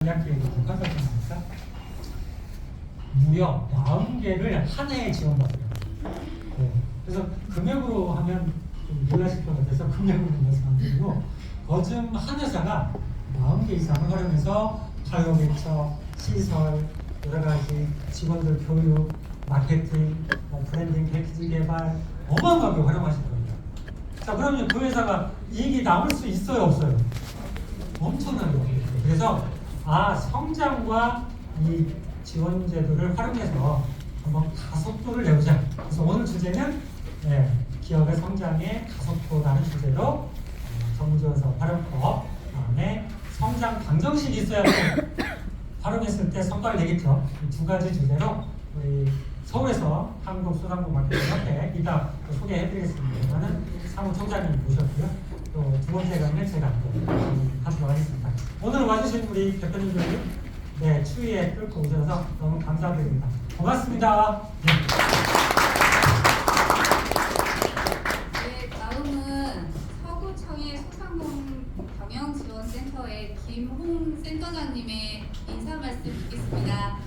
계획이 컨설팅입니까? 무려 40개를 한 해에 지원받아요. 네. 그래서 금액으로 하면 좀 놀라실 것 같아서 금액으로 말씀 안 드리고, 거즘 한 회사가 40개 이상을 활용해서 가요 개척, 시설, 여러 가지 직원들 교육, 마케팅, 브랜딩, 패키지 개발 어마어마하게 활용하실 겁니다. 자, 그러면 그 회사가 이익이 남을 수 있어요, 없어요? 엄청나게 없겠죠. 그래서 성장과 이 지원 제도를 활용해서 한번 가속도를 내보자. 그래서 오늘 주제는 기업의 성장의 가속도라는 주제로 정부지원사업 활용법, 그다음에 성장 방정식이 있어야 활용했을 때 성과를 내겠죠. 이 두 가지 주제로 우리 서울에서 한국소상공인마케팅협회 이따 소개해드리겠습니다. 저는 사무총장님 모셨고요. 또 두 번째 강의는 제가 또 하도록 하겠습니다. 오늘 와주신 우리 대표님들 추위에 뚫고 오셔서 너무 감사드립니다. 고맙습니다. 다음은 서구청의 소상공 경영지원센터의 김홍 센터장님의 인사 말씀 듣겠습니다.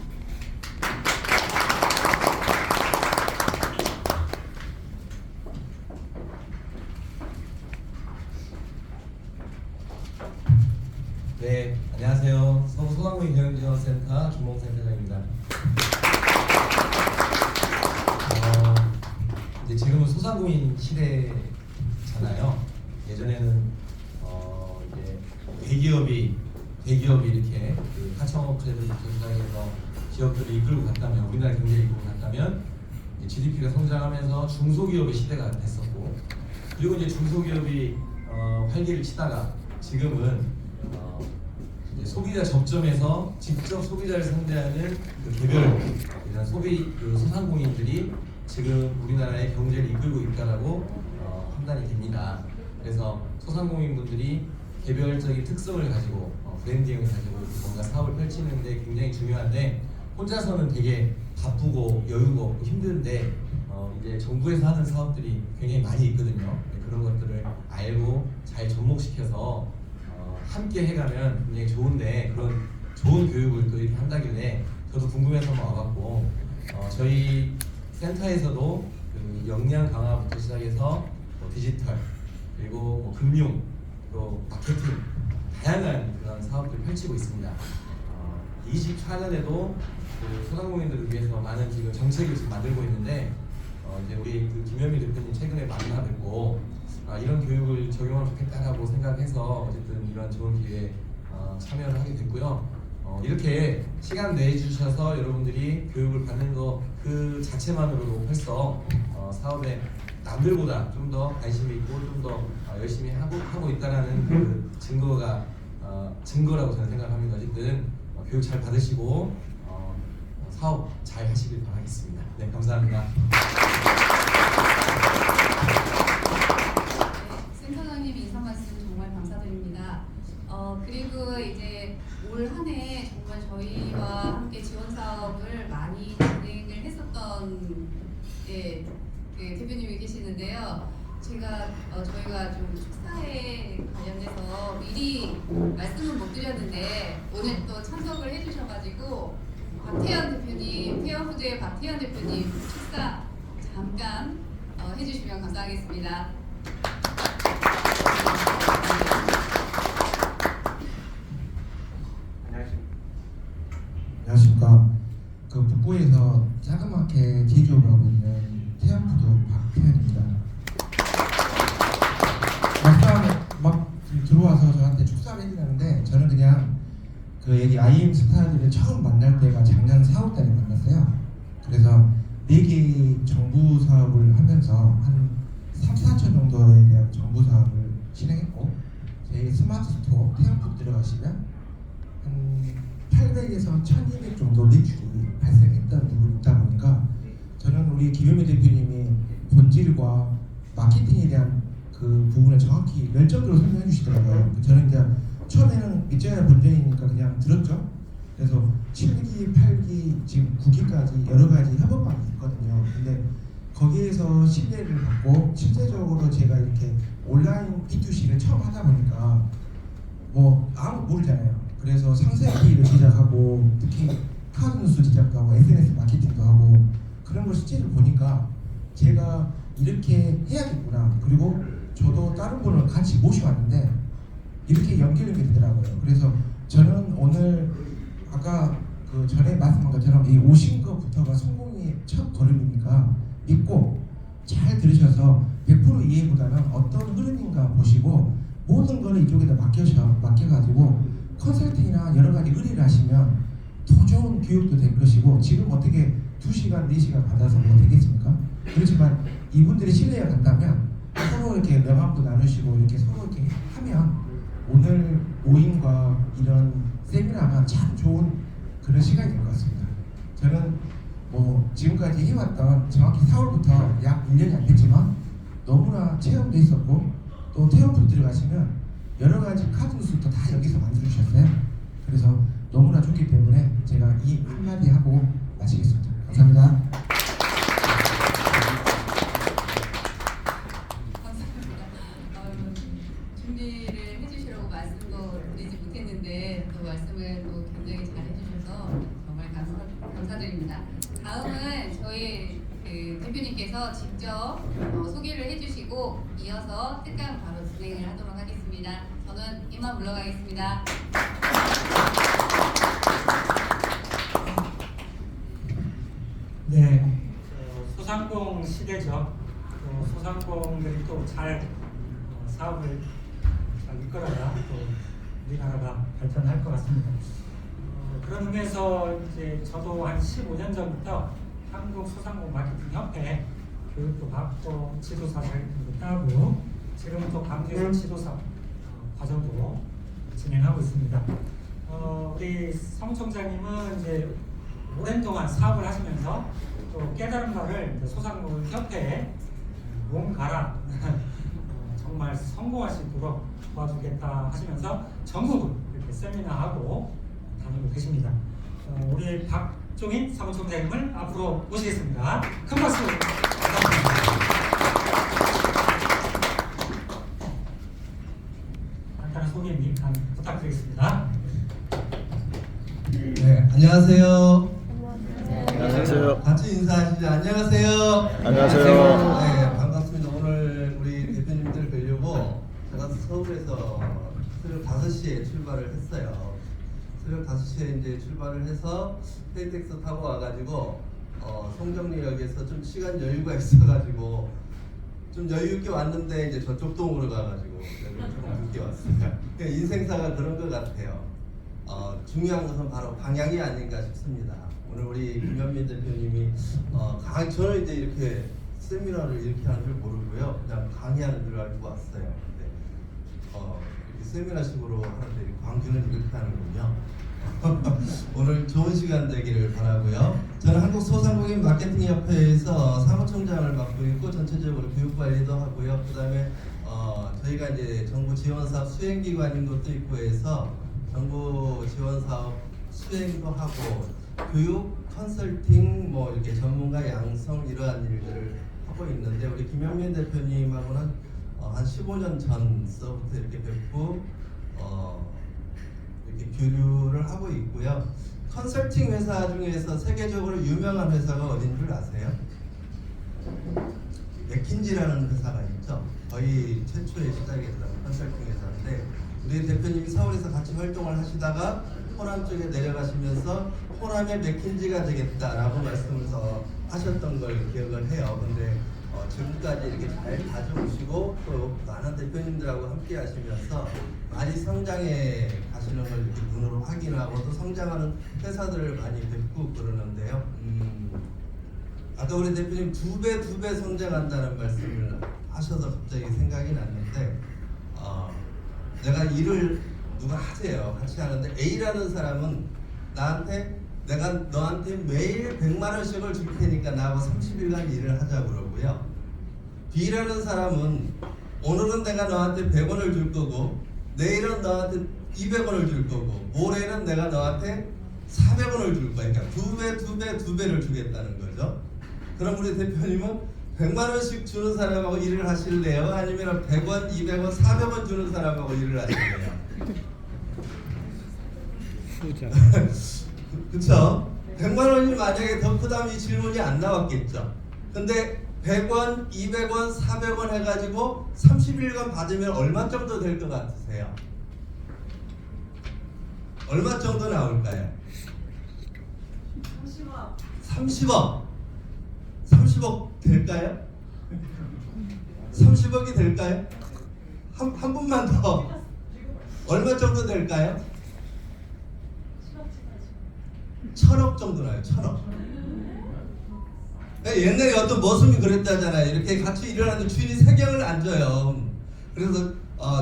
네, 안녕하세요. 서구 소상공인 경영지원센터 김홍 센터장입니다. 이제 지금은 소상공인 시대잖아요. 예전에는 이제 대기업이 이렇게 그 하청업체들부터 시작해서 기업들을 이끌고 갔다면, 우리나라 경제를 이끌고 갔다면 GDP가 성장하면서 중소기업의 시대가 됐었고, 그리고 이제 중소기업이 활기를 치다가 지금은 이제 소비자 접점에서 직접 소비자를 상대하는 그 개별 이런 소상공인들이 지금 우리나라의 경제를 이끌고 있다라고 판단이 됩니다. 그래서 소상공인분들이 개별적인 특성을 가지고 브랜딩을 가지고 뭔가 사업을 펼치는 데 굉장히 중요한데, 혼자서는 되게 바쁘고 여유가 없고 힘든데 이제 정부에서 하는 사업들이 굉장히 많이 있거든요. 그런 것들을 알고 잘 접목시켜서 함께 해가면 굉장히 좋은데, 그런 좋은 교육을 또 이렇게 한다길래 저도 궁금해서 한번 와봤고, 저희 센터에서도 그 역량 강화부터 시작해서 디지털, 그리고 금융, 또 마케팅, 다양한 그런 사업들을 펼치고 있습니다. 24년에도 그 소상공인들을 위해서 많은 지금 정책을 지금 만들고 있는데, 이제 우리 그 김현미 대표님 최근에 만나 뵙고 이런 교육을 적용하면 좋겠다라고 생각해서 어쨌든 이런 좋은 기회에 참여를 하게 됐고요. 이렇게 시간 내주셔서 여러분들이 교육을 받는 거 그 자체만으로도 벌써 사업에 남들보다 좀 더 관심이 있고 좀 더 열심히 하고 있다라는 그 증거라고 저는 생각합니다. 어쨌든 교육 잘 받으시고 사업 잘 하시길 바라겠습니다. 네, 감사합니다. 센터장님 인사 말씀 정말 감사드립니다. 그리고 이제 올 한 해 정말 저희와 함께 지원 사업을 많이 진행을 했었던 대표님이 계시는데요. 저희가 좀 축사에 관련돼서 미리 말씀은 못 드렸는데 오늘 또 참석을 해주셔가지고 박태현 대표님, 태연푸드의 박태현 대표님 축사 잠깐 해주시면 감사하겠습니다. 안녕하십니까. 그 북구에서 자그맣게 제조를 하고 있는 태양푸드 박태현입니다. 막 들어와서 저한테 축사를 해주라는데, 저는 그냥 그 여기 IM 스타들을 처음 만날 때가 작년 4월달에 만났어요. 그래서 4개 정부 사업을 하면서 한 3, 4천 정도에 대한 정부 사업을 진행했고, 저희 스마트 스토어 태양푸드 들어가시면 한 800에서 1200 정도 매출이 발생했다는 부분이 있다 보니까, 저는 우리 김현미 대표님이 본질과 마케팅에 대한 그 부분을 정확히 열정적으로 설명해 주시더라고요. 저는 이제 처음에는 있잖아요, 본전이니까 그냥 들었죠. 그래서 7기, 8기, 지금 9기까지 여러 가지 협업방이 있거든요. 근데 거기에서 신뢰를 받고 실제적으로 제가 이렇게 온라인 B2C를 처음 하다 보니까 아무 모르잖아요. 그래서 상세히를 제작하고 특히 카드 뉴스 제작도 하고 SNS 마케팅도 하고 그런 걸 실제로 보니까 제가 이렇게 해야겠구나. 그리고 저도 다른 분을 같이 모셔왔는데 이렇게 연결이 되더라고요. 그래서 저는 오늘 아까 그 전에 말씀한 것처럼 이 오신 것부터가 성공의 첫 걸음이니까 믿고 잘 들으셔서 100% 이해보다는 어떤 흐름인가 보시고 모든 거를 이쪽에다 맡겨가지고 컨설팅이나 여러 가지 의뢰를 하시면 더 좋은 교육도 될 것이고 지금 어떻게 2시간, 4시간 받아서 뭐 되겠습니까? 그렇지만 이분들이 신뢰가 간다면 서로 이렇게 명함도 나누시고 이렇게 서로 이렇게 하면 오늘 모임과 이런 세미나가 참 좋은 그런 시간이 될 것 같습니다. 저는 뭐 지금까지 해왔던 정확히 4월부터 약 1년이 안 됐지만 너무나 체험도 있었고 또 태움도 들어가시면 여러 가지 카드 뉴스도 다 여기서 만들어주셨어요. 그래서 너무나 좋기 때문에 제가 이 한마디 하고 마치겠습니다. 감사합니다. 감사합니다. 준비를 해주시라고 말씀도 드리지 못했는데 또 말씀을 또 굉장히 잘 해주셔서 정말 감사드립니다. 다음은 저희 그 대표님께서 직접 소개를 해주시고 이어서 특강 바로 진행을 하도록 하겠습니다. 저는 이만 물러가겠습니다. 네, 소상공 시대죠. 소상공들이 또 잘 사업을 잘 이끌어야 또 우리나라가 발전할 것 같습니다. 그런 의미에서 이제 저도 한 15년 전부터 한국소상공 마케팅 협회 교육도 받고 지도사 자격증도 따고 지금은 또 강제로 지도사 과정도 진행하고 있습니다. 우리 사무총장님은 이제 오랜 동안 사업을 하시면서 또 깨달은 바를 소상공 협회에 몸가라 정말 성공할 수 있도록 도와주겠다 하시면서 전국을 이렇게 세미나하고 다니고 계십니다. 우리 박종인 사무총장님을 앞으로 모시겠습니다. 큰 박수 부탁드립니다. 간단한 소개 부탁드리겠습니다. 네, 안녕하세요. 안녕하세요. 같이 인사하시죠. 안녕하세요. 안녕하세요. 네, 반갑습니다. 오늘 우리 대표님들 뵈려고 제가 서울에서 새벽 5시에 출발을 했어요. 새벽 5시에 이제 출발을 해서 KTX 타고 와가지고 송정리역에서 좀 시간 여유가 있어가지고 좀 여유 있게 왔는데 이제 저쪽 동으로 가가지고 조금 늦게 왔어요. 그러니까 인생사가 그런 것 같아요. 중요한 것은 바로 방향이 아닌가 싶습니다. 오늘 우리 김현민 대표님이 저는 이제 이렇게 세미나를 이렇게 하는 줄 모르고요. 그냥 강의하는 줄 알고 왔어요. 근데 이렇게 세미나식으로 하는데 광주는 이렇게 하는군요. 오늘 좋은 시간 되기를 바라고요. 저는 한국소상공인 마케팅협회에서 사무총장을 맡고 있고 전체적으로 교육관리도 하고요. 그 다음에 저희가 이제 정부 지원사업 수행기관인 것도 있고 해서 정부 지원사업 수행도 하고 교육, 컨설팅, 뭐 이렇게 전문가 양성 이러한 일들을 하고 있는데 우리 김현민 대표님하고는 한 15년 전서부터 이렇게 뵙고 이렇게 교류를 하고 있고요. 컨설팅 회사 중에서 세계적으로 유명한 회사가 어딘 줄 아세요? 맥킨지라는 회사가 있죠. 거의 최초에 시작했던 컨설팅 회사인데 우리 대표님이 서울에서 같이 활동을 하시다가 호남 쪽에 내려가시면서 호남의 맥킨지가 되겠다라고 말씀을 하셨던 걸 기억을 해요. 근데 지금까지 이렇게 잘 가져오시고 또 많은 대표님들하고 함께 하시면서 많이 성장해 가시는 걸 이렇게 눈으로 확인하고 또 성장하는 회사들을 많이 뵙고 그러는데요. 아까 우리 대표님 두 배 성장한다는 말씀을 하셔서 갑자기 생각이 났는데 내가 일을 누가 하세요. 같이 하는데 A라는 사람은 내가 너한테 매일 100만 원씩을 줄 테니까 나하고 30일간 일을 하자 그러고요. B라는 사람은 오늘은 내가 너한테 100원을 줄 거고 내일은 너한테 200원을 줄 거고 모레는 내가 너한테 400원을 줄 거야. 그러니까 두 배를 주겠다는 거죠. 그럼 우리 대표님은 100만 원씩 주는 사람하고 일을 하실래요? 아니면 100원, 200원, 400원 주는 사람하고 일을 하실래요? 그쵸? 100만 원이 만약에 더 크다면 이 질문이 안 나왔겠죠. 근데 100원, 200원, 400원 해가지고 30일간 받으면 얼마 정도 될 것 같으세요? 얼마 정도 나올까요? 30억. 30억 될까요? 30억이 될까요? 한 분만 더. 얼마 정도 될까요? 1000억 정도 나요. 1000억. 옛날에 어떤 머슴이 그랬다잖아요. 이렇게 같이 일어나는데 주인이 세경을 안 줘요. 그래서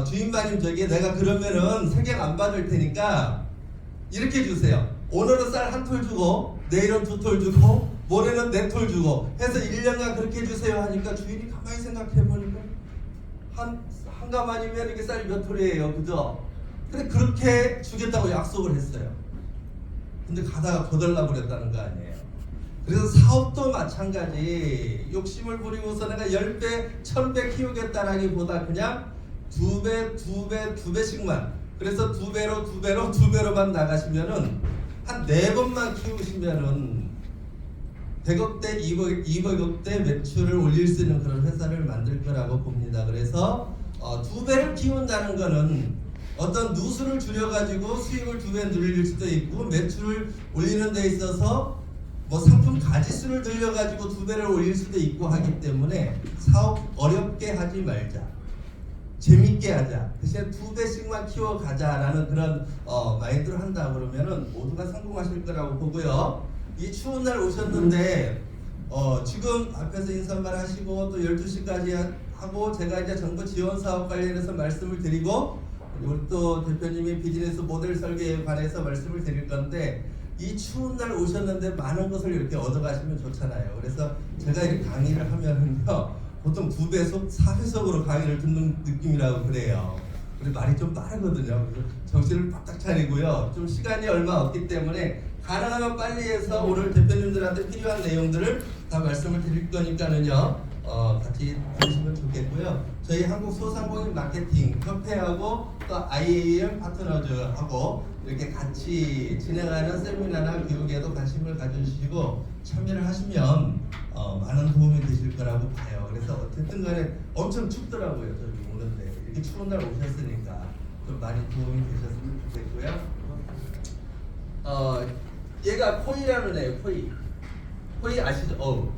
주인마님 저기 내가 그러면은 세경 안 받을 테니까 이렇게 주세요. 오늘은 쌀 한 톨 주고 내일은 2톨 주고 모레는 4톨 주고 해서 1년간 그렇게 주세요 하니까 주인이 가만히 생각해 보니까 한 가마니면 이렇게 쌀이 몇 톨이에요. 그죠? 근데 그렇게 주겠다고 약속을 했어요. 근데 가다가 거덜나 버렸다는 거 아니에요. 그래서 사업도 마찬가지. 욕심을 부리고서 내가 10배, 1000배 키우겠다라기보다 그냥 2배, 2배, 2배씩만. 그래서 2배로만 나가시면은 한 4번만 키우시면은 100억대, 200억대 매출을 올릴 수 있는 그런 회사를 만들 거라고 봅니다. 그래서 2배를 키운다는 거는 어떤 누수를 줄여가지고 수익을 2배 늘릴 수도 있고 매출을 올리는 데 있어서 뭐 상품 가지수를 늘려가지고 2배를 올릴 수도 있고 하기 때문에 사업 어렵게 하지 말자. 재밌게 하자. 대신에 2배씩만 키워가자라는 그런 마인드를 한다 그러면은 모두가 성공하실 거라고 보고요. 이 추운 날 오셨는데 지금 앞에서 인사말 하시고 또 12시까지 하고 제가 이제 정부 지원 사업 관련해서 말씀을 드리고 우리 또 대표님이 비즈니스 모델 설계에 관해서 말씀을 드릴 건데 이 추운 날 오셨는데 많은 것을 이렇게 얻어가시면 좋잖아요. 그래서 제가 이렇게 강의를 하면은요 보통 2배속, 4배속으로 강의를 듣는 느낌이라고 그래요. 우리 말이 좀 빠르거든요. 그래서 정신을 빡빡 차리고요. 좀 시간이 얼마 없기 때문에 가능하면 빨리 해서 오늘 대표님들한테 필요한 내용들을 다 말씀을 드릴 거니까는요. 같이 들으시면 좋겠고요. 저희 한국소상공인 마케팅 협회하고 또 IAM 파트너즈하고 이렇게 같이 진행하는 세미나나 교육에도 관심을 가져주시고 참여를 하시면 많은 도움이 되실 거라고 봐요. 그래서 어쨌든 간에 엄청 춥더라고요. 저기 오는데 이렇게 추운 날 오셨으니까 좀 많이 도움이 되셨으면 좋겠고요. 얘가 코이라는 애예요. 코이 아시죠?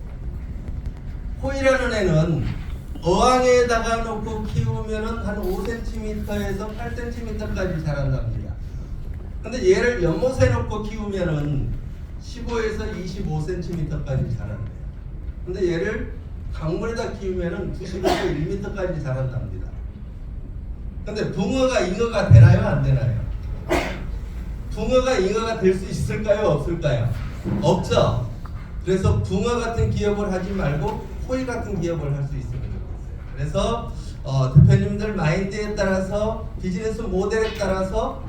코이라는 애는 어항에다가 놓고 키우면은 한 5cm에서 8cm까지 자란답니다. 근데 얘를 연못에 놓고 키우면은 15에서 25cm까지 자란대요. 근데 얘를 강물에다 키우면은 90에서 1m까지 자란답니다. 근데 붕어가 잉어가 되나요? 안 되나요? 붕어가 잉어가 될 수 있을까요? 없을까요? 없죠. 그래서 붕어 같은 기업을 하지 말고 코이 같은 기업을 할 수 있으면 좋겠어요. 그래서 대표님들 마인드에 따라서 비즈니스 모델에 따라서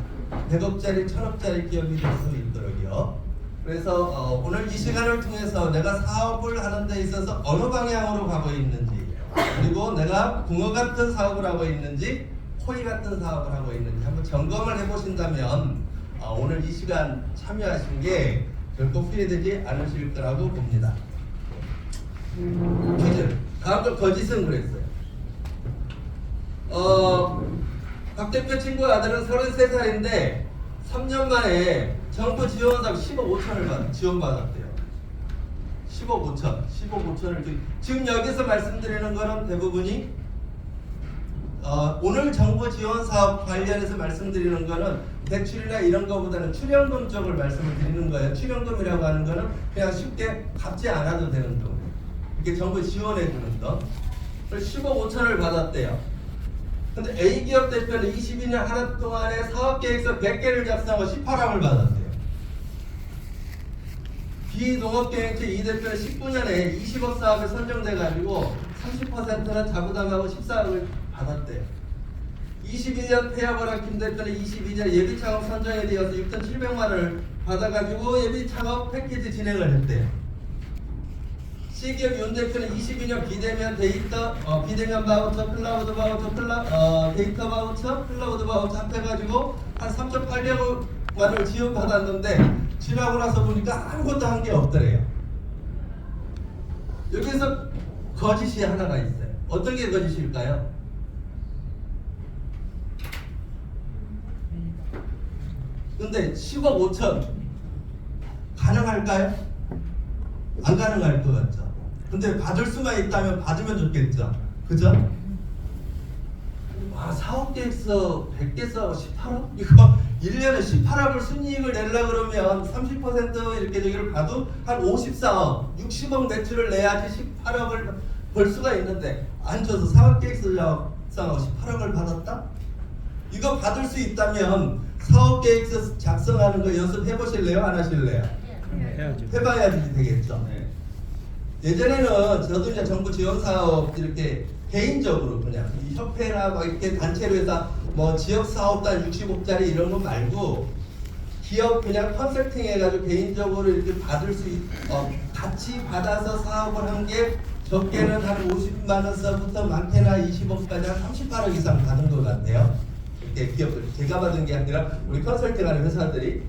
100억짜리, 1000억짜리 기업이 될 수 있도록요. 그래서 오늘 이 시간을 통해서 내가 사업을 하는 데 있어서 어느 방향으로 가고 있는지 그리고 내가 붕어 같은 사업을 하고 있는지 코이 같은 사업을 하고 있는지 한번 점검을 해보신다면 오늘 이 시간 참여하신 게 결코 후회되지 않으실 거라고 봅니다. 퀴즈. 다음도 거짓은 그랬어요. 박 대표 친구 아들은 33살인데 3년 만에 정부 지원 사업 10억 5천을 지원받았대요. 10억 5천을 지금 여기서 말씀드리는 거는 대부분이 오늘 정부 지원 사업 관련해서 말씀드리는 거는 대출이나 이런 거보다는 출연금 쪽을 말씀을 드리는 거예요. 출연금이라고 하는 거는 그냥 쉽게 갚지 않아도 되는 돈. 이게 정부 지원해 주는 돈. 그래서 10억 5천을 받았대요. 근데 A기업 대표는 22년 한 해 동안에 사업계획서 100개를 작성하고 18억을 받았대요. B농업계획체 이 대표는 19년에 20억 사업에 선정돼가지고 30%는 자부담하고 14억을 받았대요. 22년 폐업을 한 김 대표는 22년 예비창업 선정에 되어서 6,700만 원을 받아가지고 예비창업 패키지 진행을 했대요. C기업 윤 대표는 22년 비대면 비대면 바우처, 클라우드 바우처, 데이터 바우처, 클라우드 바우처 합해가지고 한 3,800억 원을 지원받았는데 지나고 나서 보니까 아무것도 한 게 없더래요. 여기서 거짓이 하나가 있어요. 어떤 게 거짓일까요? 근데 10억 5천 가능할까요? 안 가능할 것 같죠. 근데 받을 수만 있다면 받으면 좋겠죠. 그죠? 아, 사업 계획서 100개 써고 18억? 이거 1년에 18억을 순이익을 내려고 그러면 30% 이렇게 저기를 봐도 한 54억, 60억 매출을 내야지 18억을 벌 수가 있는데 앉아서 사업 계획서 작성하고 18억을 받았다? 이거 받을 수 있다면 사업 계획서 작성하는 거 연습해 보실래요? 안 하실래요? 해야죠. 해봐야지 되겠죠. 예전에는 저도 이제 정부 지원 사업 이렇게 개인적으로 그냥 이 협회나 막 이렇게 단체로 해서 뭐 지역 사업단 60억짜리 이런 거 말고 기업 그냥 컨설팅 해가지고 개인적으로 이렇게 받을 수 같이 받아서 사업을 한 게 적게는 한 50만 원서부터 많게나 20억까지 한 38억 이상 받은 것 같아요. 이렇게 기업들 제가 받은 게 아니라 우리 컨설팅하는 회사들이.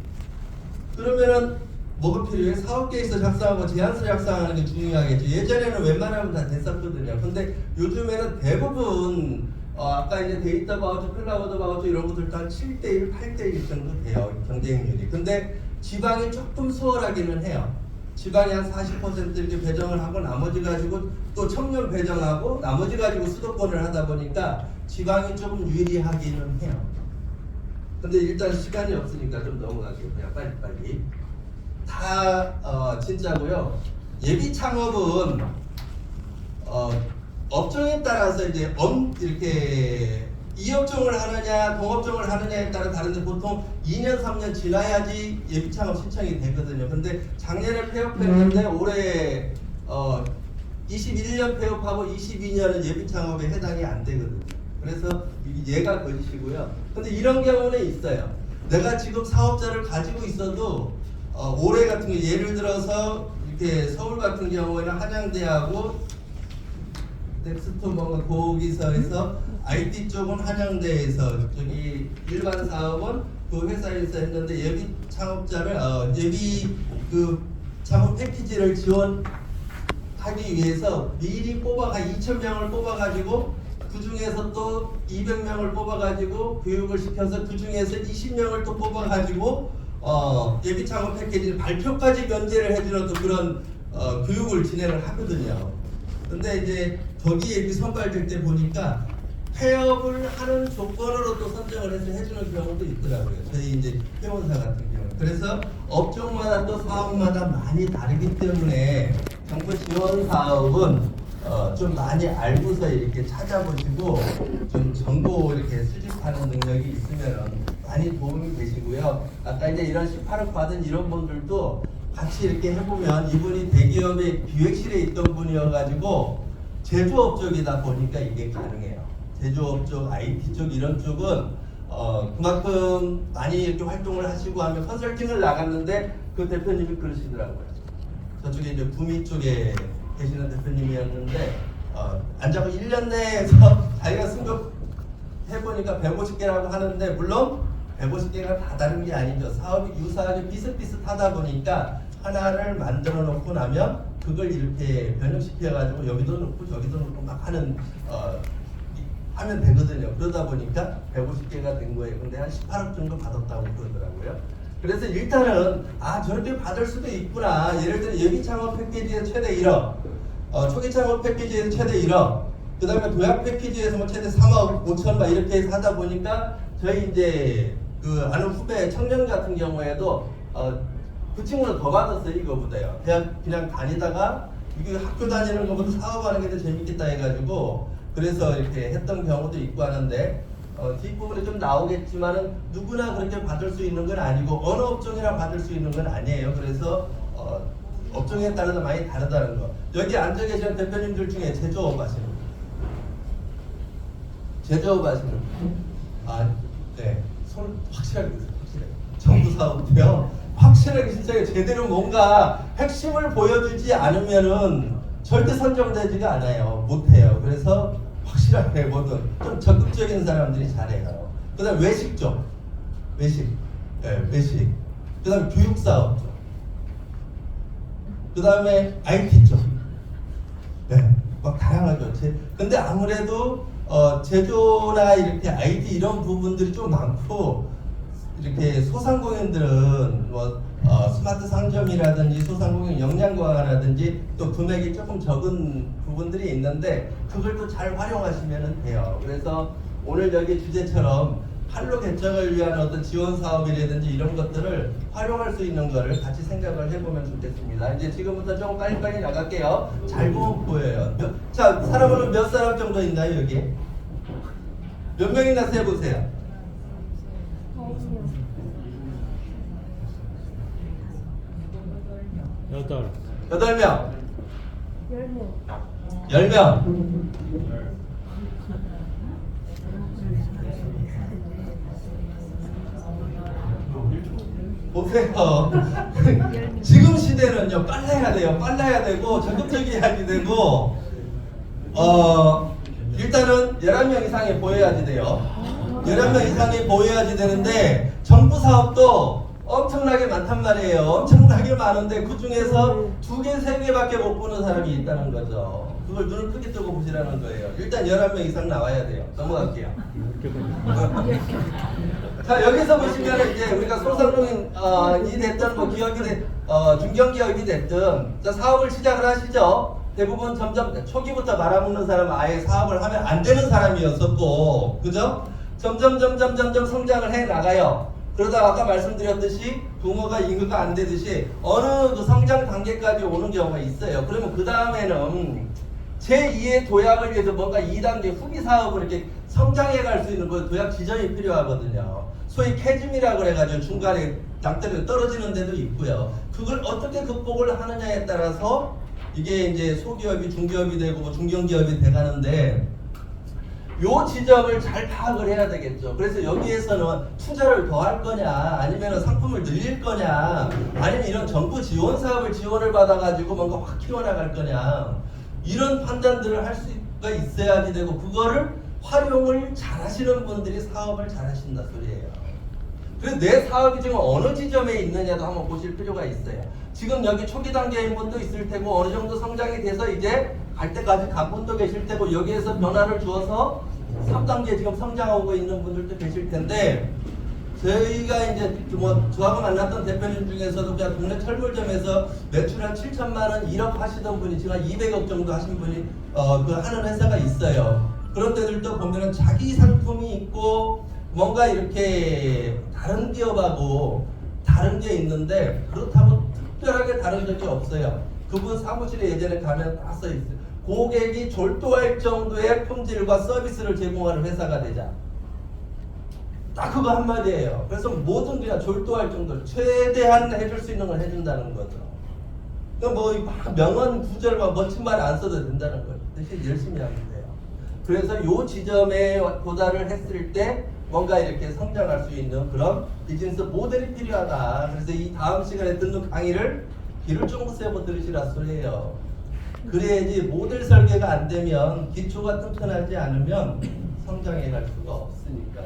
그러면은 뭐가 필요해? 사업계획서 작성하고 제안서 작성하는 게 중요하겠죠. 예전에는 웬만하면 다 됐었거든요. 근데 요즘에는 대부분 아까 이제 데이터 바우처, 클라우드 바우처 이런 것들 다 7대1, 8대1 정도 돼요. 경쟁률이. 근데 지방이 조금 수월하기는 해요. 지방이 한 40% 이렇게 배정을 하고 나머지 가지고 또 청년 배정하고 나머지 가지고 수도권을 하다 보니까 지방이 조금 유리하기는 해요. 근데 일단 시간이 없으니까 좀 넘어가겠고요. 빨리빨리. 다 진짜고요. 예비 창업은 업종에 따라서 이제 이렇게 이업종을 하느냐 동업종을 하느냐에 따라 다른데 보통 2년 3년 지나야지 예비 창업 신청이 되거든요. 근데 작년에 폐업했는데 올해 21년 폐업하고 22년은 예비 창업에 해당이 안 되거든요. 그래서 얘가 거짓이고요. 근데 이런 경우는 있어요. 내가 지금 사업자를 가지고 있어도 올해 같은 게 예를 들어서 이렇게 서울 같은 경우에는 한양대하고 넥스토먼 거기서에서 IT 쪽은 한양대에서 저기 일반 사업은 그 회사에서 했는데 예비 창업자를 예비 그 창업 패키지를 지원하기 위해서 미리 뽑아가 2,000명을 뽑아가지고 그 중에서 또 200명을 뽑아가지고 교육을 시켜서 그 중에서 20명을 또 뽑아가지고 예비 창업 패키지 발표까지 면제를 해주는 또 그런 교육을 진행을 하거든요. 근데 이제 거기 이렇게 선발될 때 보니까 폐업을 하는 조건으로 또 선정을 해서 해주는 경우도 있더라고요. 저희 이제 회원사 같은 경우. 그래서 업종마다 또 사업마다 많이 다르기 때문에 정부 지원 사업은 좀 많이 알고서 이렇게 찾아보시고 좀 정보 이렇게 수집하는 능력이 있으면 많이 도움이 되시고요. 아까 이제 이런 18억 받은 이런 분들도 같이 이렇게 해보면 이분이 대기업의 기획실에 있던 분이어가지고 제조업 쪽이다 보니까 이게 가능해요. 제조업 쪽, IT 쪽 이런 쪽은 그만큼 많이 이렇게 활동을 하시고 하면 컨설팅을 나갔는데 그 대표님이 그러시더라고요. 저쪽에 이제 구미 쪽에 계시는 대표님이었는데 안 자고 1년 내에서 자기가 승급해보니까 150개라고 하는데 물론 150개가 다 다른 게 아니죠. 사업이 유사하게 비슷비슷하다 보니까 하나를 만들어 놓고 나면 그걸 이렇게 변형시켜가지고 여기도 넣고 저기도 넣고 막 하면 되거든요. 그러다 보니까 150개가 된 거예요. 근데 한 18억 정도 받았다고 그러더라고요. 그래서 일단은 저렇게 받을 수도 있구나. 예를 들어 예비 창업 패키지에서 최대 1억, 초기 창업 패키지에서 최대 1억, 그 다음에 도약 패키지에서 뭐 최대 3억 5천 막 이렇게 해서 하다 보니까 저희 이제 그 아는 후배 청년 같은 경우에도 그 친구는 더 받았어요. 이거보다요. 그냥 다니다가 이게 학교 다니는 것보다 사업하는 게 더 재밌겠다 해가지고 그래서 이렇게 했던 경우도 있고 하는데 뒷부분에 좀 나오겠지만은 누구나 그렇게 받을 수 있는 건 아니고 어느 업종이나 받을 수 있는 건 아니에요. 그래서 업종에 따라서 많이 다르다는 거. 여기 앉아 계시는 대표님들 중에 제조업 하시는 분. 제조업 하시는 분. 네. 손 확실하게 드세요. 확실하게. 정부 사업도요. 확실하게 진짜 제대로 뭔가 핵심을 보여주지 않으면은 절대 선정되지가 않아요. 못해요. 그래서 확실하게 뭐든 좀 적극적인 사람들이 잘해요. 그 다음 외식 쪽. 외식. 네, 외식. 그다음에 교육 사업 쪽. 그다음에 IT 쪽. 네, 막 다양하죠. 근데 아무래도 제조나 이렇게 IT 이런 부분들이 좀 많고 이렇게 소상공인들은 뭐 스마트 상점이라든지 소상공인 역량 강화라든지 또 금액이 조금 적은 부분들이 있는데 그걸 또 잘 활용하시면 돼요. 그래서 오늘 여기 주제처럼 판로 개척을 위한 어떤 지원 사업이라든지 이런 것들을 활용할 수 있는 거를 같이 생각을 해보면 좋겠습니다. 이제 지금부터 조금 빨리빨리 나갈게요. 잘 보면 보여요. 자, 사람은 몇 사람 정도 있나요, 여기? 몇 명이나 세보세요. 여덟. 8명. 10명. 보세요. 지금 시대는요, 빨라야 돼요. 빨라야 되고, 적극적이어야 되고, 일단은 11명 이상이 보여야지 돼요. 11명 이상이 보여야지 되는데, 정부 사업도 엄청나게 많단 말이에요. 엄청나게 많은데, 그 중에서 2개, 3개밖에 못 보는 사람이 있다는 거죠. 그걸 눈을 크게 뜨고 보시라는 거예요. 일단 11명 이상 나와야 돼요. 넘어갈게요. 자, 여기서 보시면 이제 우리가 소상공인이 됐든 뭐 기업이 중견기업이 됐든 자, 사업을 시작을 하시죠. 대부분 점점 초기부터 말아먹는 사람은 아예 사업을 하면 안 되는 사람이었었고, 그죠? 점점 성장을 해 나가요. 그러다 아까 말씀드렸듯이 부모가 인구가 안 되듯이 어느 그 성장 단계까지 오는 경우가 있어요. 그러면 그 다음에는 제2의 도약을 위해서 뭔가 2단계 후기 사업을 이렇게 성장해 갈 수 있는 그 도약 지점이 필요하거든요. 소위 캐즘이라고 그래가지고 중간에 양떼로 떨어지는 데도 있고요. 그걸 어떻게 극복을 하느냐에 따라서 이게 이제 소기업이 중기업이 되고 뭐 중견기업이 돼가는데 요 지점을 잘 파악을 해야 되겠죠. 그래서 여기에서는 투자를 더 할 거냐, 아니면 상품을 늘릴 거냐, 아니면 이런 정부 지원 사업을 지원을 받아가지고 뭔가 확 키워나갈 거냐, 이런 판단들을 할 수가 있어야지 되고, 그거를 활용을 잘 하시는 분들이 사업을 잘 하신다 소리예요. 그래서 내 사업이 지금 어느 지점에 있느냐도 한번 보실 필요가 있어요. 지금 여기 초기 단계인 분도 있을 테고, 어느 정도 성장이 돼서 이제 갈 때까지 간 분도 계실 테고, 여기에서 변화를 주어서 3단계 지금 성장하고 있는 분들도 계실 텐데, 저희가 이제 뭐 저하고 만났던 대표님 중에서도 그냥 동네 철물점에서 매출 한 7천만 원, 1억 하시던 분이 지금 한 200억 정도 하신 분이 그 하는 회사가 있어요. 그런 데들도 보면은 자기 상품이 있고 뭔가 이렇게 다른 기업하고 다른 게 있는데 그렇다고 특별하게 다른 적이 없어요. 그분 사무실에 예전에 가면 다 써 있어요. 고객이 졸도할 정도의 품질과 서비스를 제공하는 회사가 되자. 딱 그거 한마디예요. 그래서 뭐든 그냥 졸도할 정도로 최대한 해줄 수 있는 걸 해준다는 거죠. 그러니까 뭐 명언 구절 막 멋진 말 안 써도 된다는 거죠. 대신 열심히 하면 돼요. 그래서 요 지점에 도달을 했을 때 뭔가 이렇게 성장할 수 있는 그런 비즈니스 모델이 필요하다. 그래서 이 다음 시간에 듣는 강의를 귀를 쫑긋 세고 들으시라 소리예요. 그래야지 모델 설계가 안 되면, 기초가 튼튼하지 않으면 성장해 갈 수가 없으니까.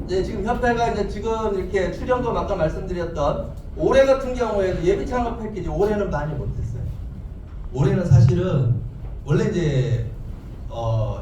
네, 지금 협회가 이제 지금 이렇게 출연금 아까 말씀드렸던 올해 같은 경우에도 예비 창업 패키지 올해는 많이 못했어요. 올해는 사실은 원래 이제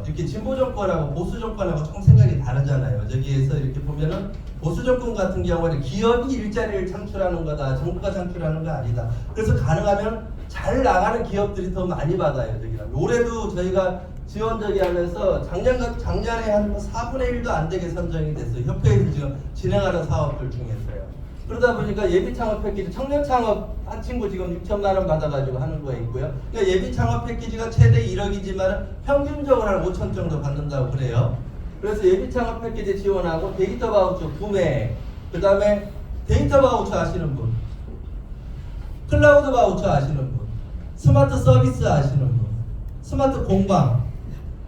이렇게 진보 정권하고 보수 정권하고 조금 생각이 다르잖아요. 저기에서 이렇게 보면은 보수 정권 같은 경우에는 기업이 일자리를 창출하는 거다, 정부가 창출하는 거 아니다. 그래서 가능하면 잘 나가는 기업들이 더 많이 받아요. 저기는 올해도 저희가 지원 저기 하면서 작년에 한 4분의 1도 안 되게 선정이 됐어요. 협회에서 지금 진행하는 사업들 중에서요. 그러다 보니까 예비 창업 패키지, 청년 창업 한 친구 지금 6천만 원 받아가지고 하는 거 있고요. 그러니까 예비 창업 패키지가 최대 1억이지만 평균적으로 한 5천 정도 받는다고 그래요. 그래서 예비 창업 패키지 지원하고 데이터 바우처 구매, 그 다음에 데이터 바우처 아시는 분, 클라우드 바우처 아시는 분, 스마트 서비스 아시는 분, 스마트 공방.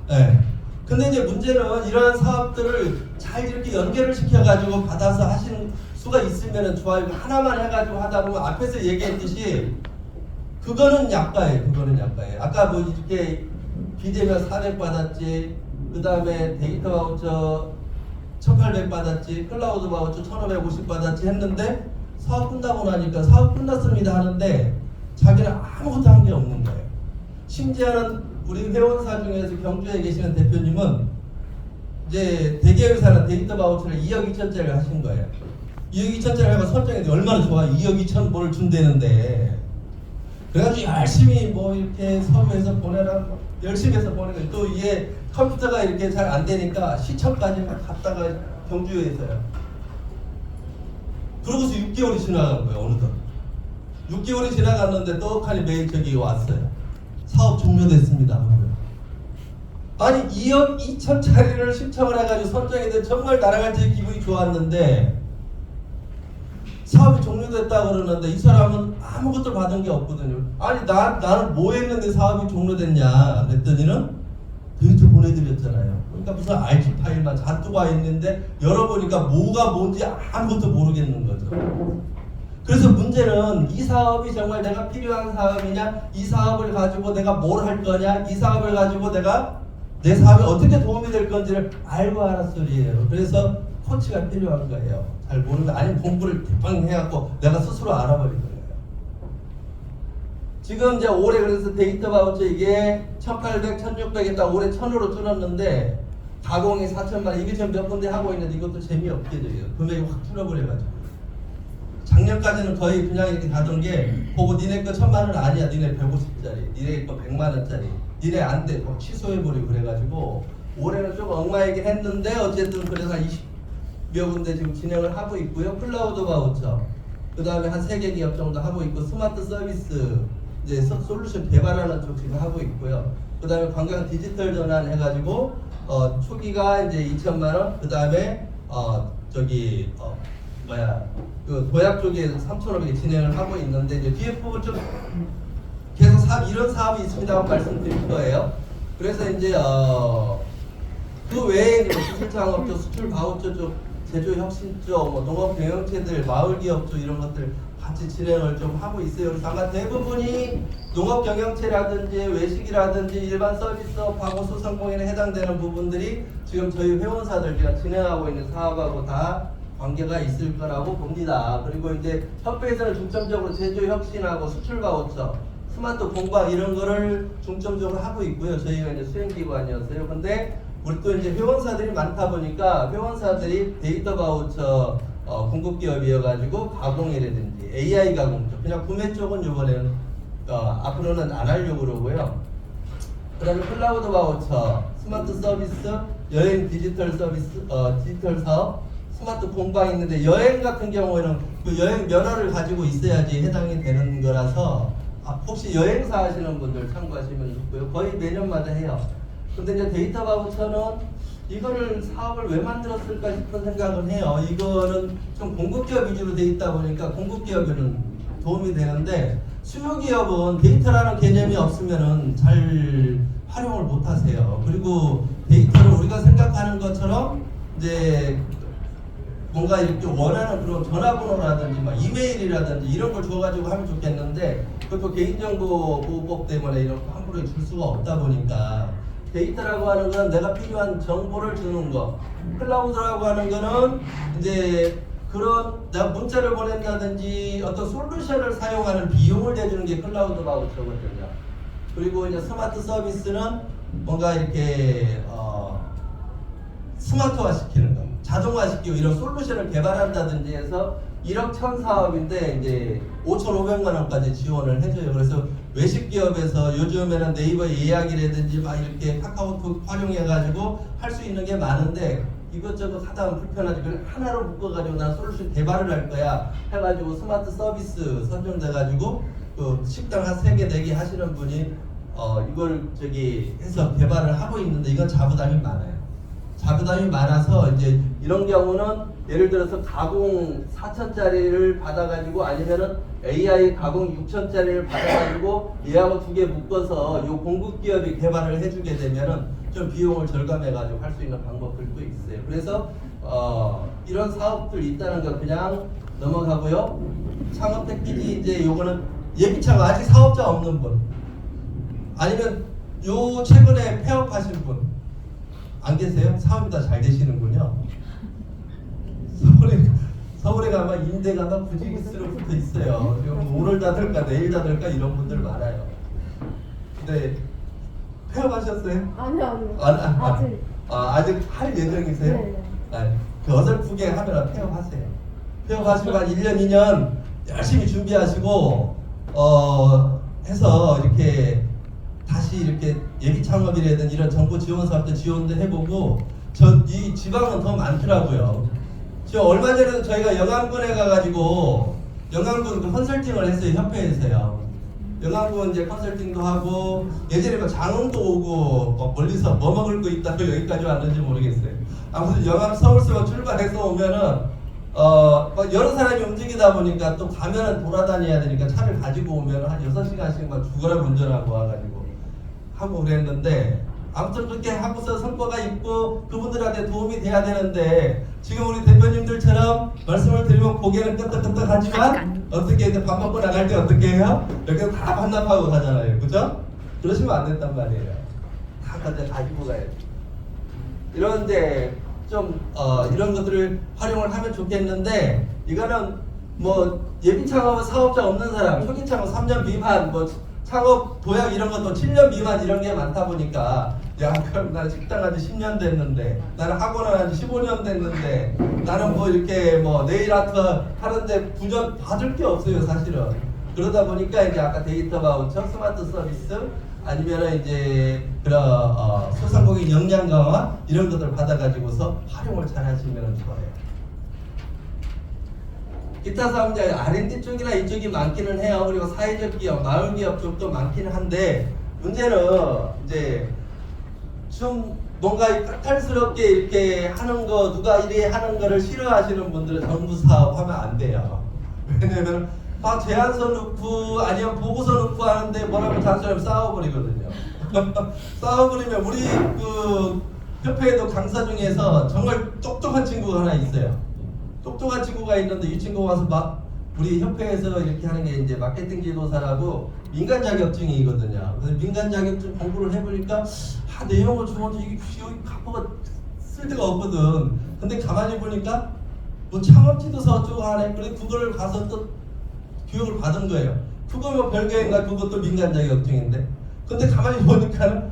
네. 근데 이제 문제는 이러한 사업들을 잘 이렇게 연결을 시켜가지고 받아서 하시는 수가 있으면 좋아요. 하나만 해가지고 하다 보면 앞에서 얘기했듯이 그거는 약가예요. 그거는 약가예요. 아까 뭐 이렇게 비대면 400 받았지, 그 다음에 데이터 바우처 1800 받았지, 클라우드 바우처 1550 받았지 했는데 사업 끝나고 나니까 사업 끝났습니다 하는데 자기는 아무것도 한 게 없는 거예요. 심지어는 우리 회원사 중에서 경주에 계시는 대표님은 이제 대기업에서는 데이터 바우처를 2억 2천짜리를 하신 거예요. 2억 2천짜리 하고 설정했는데 얼마나 좋아. 2억 2천 뭐를 준대는데. 그래가지고 열심히 뭐 이렇게 서부에서 보내라 열심히 해서 보내고 또 이게 컴퓨터가 이렇게 잘 안 되니까 시청까지 막 갔다가 경주에서요. 그러고서 6개월이 지나간 거예요. 어느덧 6개월이 지나갔는데 떡하니 메일 저기 왔어요. 사업 종료됐습니다. 아니 2억 2천짜리를 신청을 해가지고 선정했는데 정말 날아갈지 기분이 좋았는데 사업이 종료됐다 그러는데 이 사람은 아무것도 받은 게 없거든요. 아니 나는 뭐 했는데 사업이 종료됐냐 그랬더니는 데이터 보내드렸잖아요. 그러니까 무슨 RG 파일만 잔뜩 와 있는데 열어보니까 뭐가 뭔지 아무것도 모르겠는 거죠. 그래서 문제는 이 사업이 정말 내가 필요한 사업이냐, 이 사업을 가지고 내가 뭘 할 거냐, 이 사업을 가지고 내가 내 사업에 어떻게 도움이 될 건지를 알고 하라 소리예요. 그래서 코치가 필요한 거예요. 잘 모르면 아니 공부를 대빵 해갖고 내가 스스로 알아버린 거예요. 지금 이제 올해 그래서 데이터 바우처 이게 1800, 1600 했다 올해 1000으로 줄었는데 가공이 4000만 이게 지금 몇 군데 하고 있는데 이것도 재미없게 돼요. 금액이 확 줄어버려가지고. 작년까지는 거의 그냥 이렇게 가던 게 보고 니네 거 1000만 원 아니야. 니네 150짜리, 니네 거 100만 원짜리, 니네 안 돼. 막 취소해버리고 그래가지고 올해는 좀 엉망이긴 했는데 어쨌든 그래서 한 20여 군데 지금 진행을 하고 있고요. 클라우드 바우처, 그 다음에 한 3개 기업 정도 하고 있고 스마트 서비스 이제 솔루션 개발하는 쪽 지금 하고 있고요. 그 다음에 관광 디지털 전환 해가지고 초기가 이제 2천만 원, 그 다음에 그 도약 쪽에 3,500개 진행을 하고 있는데 이제 뒤에 부분 좀 계속 이런 사업이 있습니다 하고 말씀드릴 거예요. 그래서 이제 그 외에 수출 창업 쪽, 수출 바우처 쪽, 제조 혁신 쪽, 뭐 농업 경영체들, 마을 기업 쪽 이런 것들 같이 진행을 좀 하고 있어요. 그래서 아마 대부분이 농업 경영체라든지 외식이라든지 일반 서비스업하고 소상공인에 해당되는 부분들이 지금 저희 회원사들과 진행하고 있는 사업하고 다 관계가 있을 거라고 봅니다. 그리고 이제 협회에서는 중점적으로 제조 혁신하고 수출 바우처, 스마트 공방 이런 거를 중점적으로 하고 있고요. 저희가 이제 수행기관이었어요. 근데 우리 또 이제 회원사들이 많다 보니까 회원사들이 데이터 바우처 공급기업이어가지고 가공이라든지 AI 가공 쪽, 그냥 구매 쪽은 이번에는 앞으로는 안 하려고 그러고요. 그 다음에 클라우드 바우처, 스마트 서비스, 여행 디지털 서비스, 디지털 사업, 스마트 공방 있는데 여행 같은 경우에는 그 여행 면허를 가지고 있어야지 해당이 되는 거라서 혹시 여행사 하시는 분들 참고하시면 좋고요. 거의 매년마다 해요. 근데 이제 데이터 바우처는 이거를 사업을 왜 만들었을까 싶은 생각은 해요. 이거는 좀 공급기업 위주로 돼 있다 보니까 공급기업에는 도움이 되는데 수요기업은 데이터라는 개념이 없으면은 잘 활용을 못 하세요. 그리고 데이터를 우리가 생각하는 것처럼 이제 뭔가 이렇게 원하는 그런 전화번호라든지 막 이메일이라든지 이런 걸 줘가지고 하면 좋겠는데 그것도 개인정보 보호법 때문에 이런 거 함부로 줄 수가 없다 보니까 데이터라고 하는 건 내가 필요한 정보를 주는 거, 클라우드라고 하는 거는 이제 그런 내가 문자를 보낸다든지 어떤 솔루션을 사용하는 비용을 내주는 게 클라우드 바우처거든요. 그리고 이제 스마트 서비스는 뭔가 이렇게 스마트화 시키는 거, 자동화 시키고 이런 솔루션을 개발한다든지 해서 1억 1천 사업인데 이제 5,500만 원까지 지원을 해줘요. 그래서 외식 기업에서 요즘에는 네이버 예약이라든지 막 이렇게 카카오톡 활용해가지고 할 수 있는 게 많은데 이것저것 하다 보면 불편하지. 그냥 하나로 묶어가지고 난 솔루션 개발을 할 거야 해가지고 스마트 서비스 선정돼가지고 그 식당 한 3개, 4개 하시는 분이 이걸 해서 개발을 하고 있는데 이건 자부담이 많아요. 자부담이 많아서 이제 이런 경우는 예를 들어서 가공 4천짜리를 받아가지고 아니면은 AI 가공 6천짜리를 받아가지고 얘하고 2개 묶어서 요 공급기업이 개발을 해주게 되면은 좀 비용을 절감해가지고 할 수 있는 방법들도 있어요. 그래서 이런 사업들 있다는 거 그냥 넘어가고요. 창업 패키지 이제 요거는 예비창업 아직 사업자 없는 분 아니면 요 최근에 폐업하신 분 안 계세요? 사업이 다 잘 되시는군요. 서울에 가면 임대가 막 부지기수로 붙어 있어요. 그리고 오늘 닫을까 내일 닫을까 이런 분들 많아요. 근데 폐업하셨어요? 아니요. 아직. 아직 할 예정이세요? 네. 그 어설프게 하면 폐업하세요. 폐업하시고 한 1년, 2년 열심히 준비하시고 해서 이렇게 다시 이렇게 예비 창업이라든 이런 정부 지원 사업도 지원도 해보고 이 지방은 더 많더라고요. 지금 얼마 전에도 저희가 영암군에 가가지고 영암군 그 컨설팅을 했어요. 협회에서요. 영암군 이제 컨설팅도 하고 예전에 뭐 장흥도 오고 뭐 멀리서 뭐 먹을 거 있다고 여기까지 왔는지 모르겠어요. 아무튼 영암 서울서 출발해서 오면은 뭐 여러 사람이 움직이다 보니까 또 가면은 돌아다녀야 되니까 차를 가지고 오면 한 6시간씩 막 죽어라 운전하고 와가지고 하고 그랬는데 아무튼 그렇게 하고서 성과가 있고 그분들한테 도움이 돼야 되는데 지금 우리 대표님들처럼 말씀을 드리면 고개는 끄덕끄덕하지만 어떻게 이제 밥 먹고 나갈 때 어떻게 해요? 이렇게 다 반납하고 가잖아요. 그죠? 그러시면 안 된단 말이에요. 다 가지고 가야지. 이런데 좀 이런 것들을 활용을 하면 좋겠는데 이거는 뭐 예비 창업 사업자 없는 사람, 초기 창업 3년 미만, 뭐 창업 도약 이런 것도 7년 미만 이런 게 많다 보니까 야 그럼 나는 식당 한지 10년 됐는데 나는 학원을 한지 15년 됐는데 나는 뭐 이렇게 뭐 네일 아트 하는데 부전 받을 게 없어요 사실은. 그러다 보니까 이제 아까 데이터 바우처, 스마트 서비스 아니면은 이제 그런 소상공인 역량 강화 이런 것들 받아가지고서 활용을 잘 하시면 좋아요. 기타 사업자 R&D 쪽이나 이쪽이 많기는 해요. 그리고 사회적 기업, 마을 기업 쪽도 많기는 한데 문제는 이제 좀 뭔가 까탈스럽게 이렇게 하는 거 누가 이래 하는 거를 싫어하시는 분들은 정부 사업 하면 안 돼요. 왜냐면 막 제안서 넣고 아니면 보고서 넣고 하는데 뭐라고 단순히 싸워버리거든요. 싸워버리면 우리 그 협회에도 강사 중에서 정말 똑똑한 친구가 하나 있어요. 똑똑한 친구가 있는데 이 친구가 와서 막 우리 협회에서 이렇게 하는 게 이제 마케팅 지도사라고 민간 자격증이거든요. 그래서 민간 자격증 공부를 해보니까 내용을 주면 이게 갖고가 쓸 데가 없거든. 근데 가만히 보니까 뭐 창업 지도사 어쩌고 하네. 그래 그거를 가서 또 교육을 받은 거예요. 그거 뭐 별개인가 그것도 민간 자격증인데. 근데 가만히 보니까는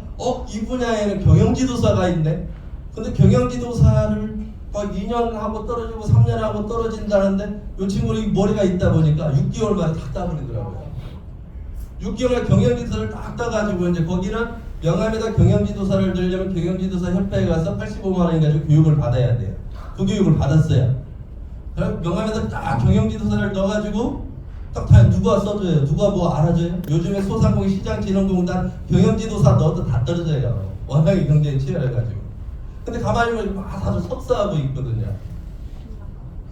이 분야에는 경영지도사가 있네. 근데 경영지도사를 막 2년 하고 떨어지고 3년 하고 떨어진다는데 이 친구는 머리가 있다 보니까 6개월 만에 다 따버리더라고요. 6개월에 경영지도사를 딱 따가지고 이제 거기는 명함에다 경영지도사를 들려면 경영지도사 협회에 가서 85만 원 가지고 교육을 받아야 돼요. 그 교육을 받았어요. 명함에다 딱 경영지도사를 넣어가지고 딱 다 누가 써줘요. 누가 뭐 알아줘요. 요즘에 소상공인 시장진흥공단 경영지도사 넣어도 다 떨어져요. 워낙에 경쟁이 치열해가지고. 근데 가만히 보면 막 다들 석사하고 있거든요.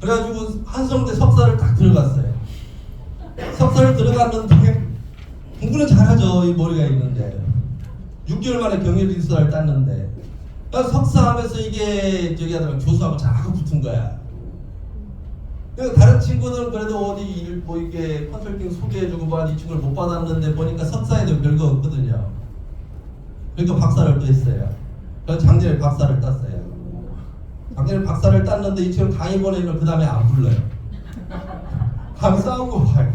그래가지고 한성대 석사를 딱 들어갔어요. 석사를 들어갔는데 공부는 잘하죠. 이 머리가 있는데 6개월 만에 경영지도사를 땄는데 석사하면서 이게 저기 하다가 교수하고 자꾸 붙은 거야. 그러니까 다른 친구들은 그래도 어디 일 뭐 이게 컨설팅 소개해주고 뭐 이 친구를 못 받았는데 보니까 석사에도 별거 없거든요. 그러니까 박사를 또 했어요. 그래서 작년에 박사를 땄어요. 작년에 박사를 땄는데 이 친구 강의 보내면 그 다음에 안 불러요. 감 싸우고 봐요.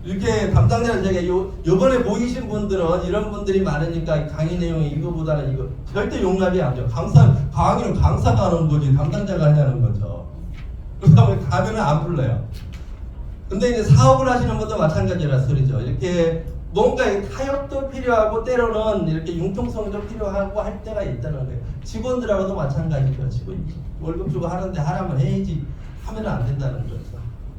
이렇게 담당자를 제가 요번에 모이신 분들은 이런 분들이 많으니까 강의 내용이 이거보다는 이거 절대 용납이 안 돼요. 강의는 강사가 하는 거지 담당자가 하냐는 거죠. 그러다 보니 가면은 안 불러요. 근데 이제 사업을 하시는 분도 마찬가지라 소리죠. 이렇게 뭔가 타협도 필요하고 때로는 이렇게 융통성도 필요하고 할 때가 있다는 거예요. 직원들하고도 마찬가지죠. 직원 월급 주고 하는데 하라면 해야지 하면 안 된다는 거죠.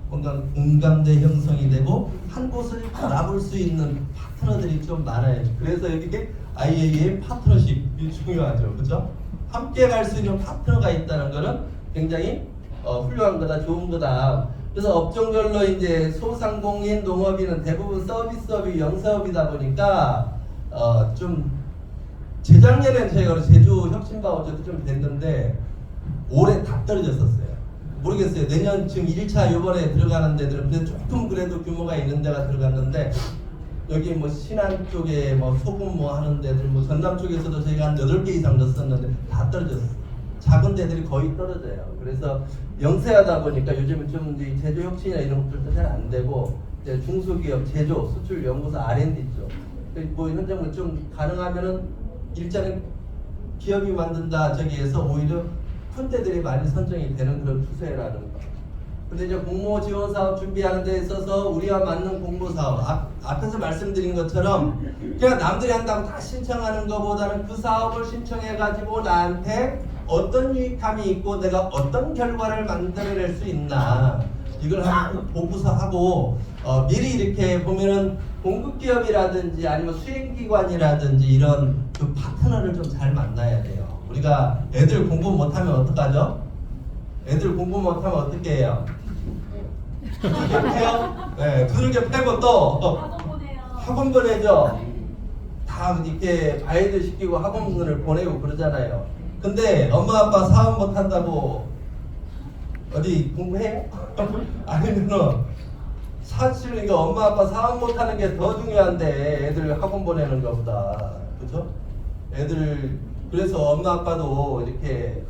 뭔가 공감대 형성이 되고 한 곳을 바라볼 수 있는 파트너들이 좀 많아요. 그래서 여기 IA의 파트너십이 중요하죠. 그렇죠? 함께 갈 수 있는 파트너가 있다는 거는 굉장히 훌륭한 거다, 좋은 거다. 그래서 업종별로 이제 소상공인, 농업인은 대부분 서비스업이 영사업이다 보니까 좀 재작년에 저희가 제주 혁신바우처도 좀 됐는데 올해 다 떨어졌었어요. 모르겠어요. 내년 지금 1차 요번에 들어가는 데들은 그래도 조금 그래도 규모가 있는 데가 들어갔는데 여기 뭐 신안 쪽에 뭐 소금 뭐 하는 데들 뭐 전남 쪽에서도 저희가 한 8개 이상 넣었었는데 다 떨어졌어요. 작은 데들이 거의 떨어져요. 그래서 영세하다 보니까 요즘은 좀 이 제조 혁신이나 이런 것들도 잘 안 되고 이제 중소기업, 제조, 수출 연구소, R&D 쪽. 뭐 현장은 좀 가능하면은 일자리 기업이 만든다 저기에서 오히려 큰 데들이 많이 선정이 되는 그런 추세라는 거. 근데 이제 공모 지원 사업 준비하는 데 있어서 우리와 맞는 공모 사업 앞에서 말씀드린 것처럼 그냥 남들이 한다고 다 신청하는 것보다는 그 사업을 신청해 가지고 나한테 어떤 유익함이 있고 내가 어떤 결과를 만들어낼 수 있나 이걸 한번 보고서 하고 미리 이렇게 보면은 공급기업이라든지 아니면 수행기관이라든지 이런 그 파트너를 좀 잘 만나야 돼요. 우리가 애들 공부 못하면 어떡하죠? 애들 공부 못하면 어떻게 해요? 두들겨 패요? 네, 두들겨 패고 또 학원 보내죠. 다 이렇게 과외도 시키고 학원을 보내고 그러잖아요. 근데 엄마 아빠 사업 못한다고 어디 공부해요? 아니면은 사실 이거 엄마 아빠 사업 못하는 게 더 중요한데 애들 학원 보내는 것보다 그죠? 애들 그래서 엄마 아빠도 이렇게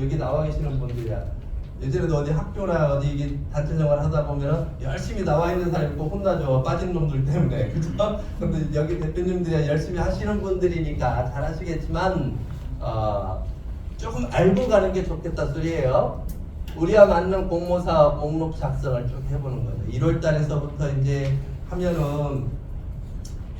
여기 나와 계시는 분들이야. 예전에도 어디 학교나 어디 이게 단체 생활 하다 보면 열심히 나와 있는 사람이 꼭 혼나죠. 빠진 놈들 때문에 그죠? 근데 여기 대표님들이 열심히 하시는 분들이니까 잘 하시겠지만 조금 알고 가는 게 좋겠다 소리예요. 우리와 맞는 공모사업 목록 작성을 쭉 해보는 거죠. 1월 달에서부터 이제 하면은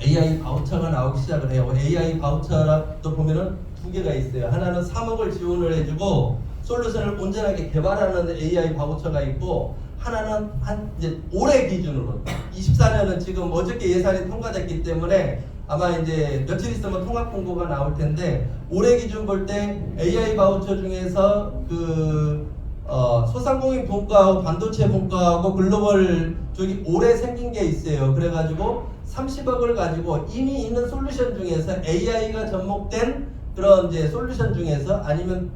AI 바우처가 나오기 시작을 해요. AI 바우처도 보면은 두 개가 있어요. 하나는 3억을 지원을 해주고 솔루션을 온전하게 개발하는 AI 바우처가 있고 하나는 한 이제 올해 기준으로 24년은 지금 어저께 예산이 통과됐기 때문에 아마 이제 며칠 있으면 통합 공고가 나올 텐데 올해 기준 볼 때 AI 바우처 중에서 그 소상공인 분과하고 반도체 분과하고 글로벌 쪽이 올해 생긴 게 있어요. 그래가지고 30억을 가지고 이미 있는 솔루션 중에서 AI가 접목된 그런 이제 솔루션 중에서 아니면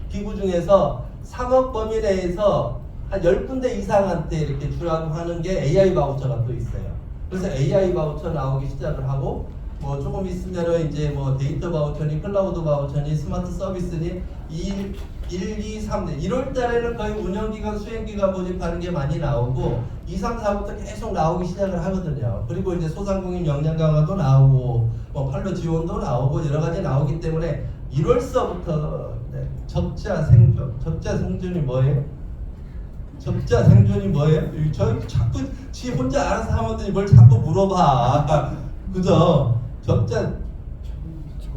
기구 중에서 3억 범위 내에서 한 10군데 이상한테 이렇게 주라고 하는 게 AI 바우처가 또 있어요. 그래서 AI 바우처 나오기 시작을 하고 뭐 조금 있으면은 이제 뭐 데이터 바우처니 클라우드 바우처니 스마트 서비스니 1, 2, 3, 1월 달에는 거의 운영기관, 수행기관 모집하는 게 많이 나오고 2, 3, 4부터 계속 나오기 시작을 하거든요. 그리고 이제 소상공인 역량 강화도 나오고 뭐 판로 지원도 나오고 여러 가지 나오기 때문에 1월서부터 적자 생존이 뭐예요? 적자 생존이 뭐예요? 저 자꾸 지 혼자 알아서 하면 되지 뭘 자꾸 물어봐. 그죠? 적자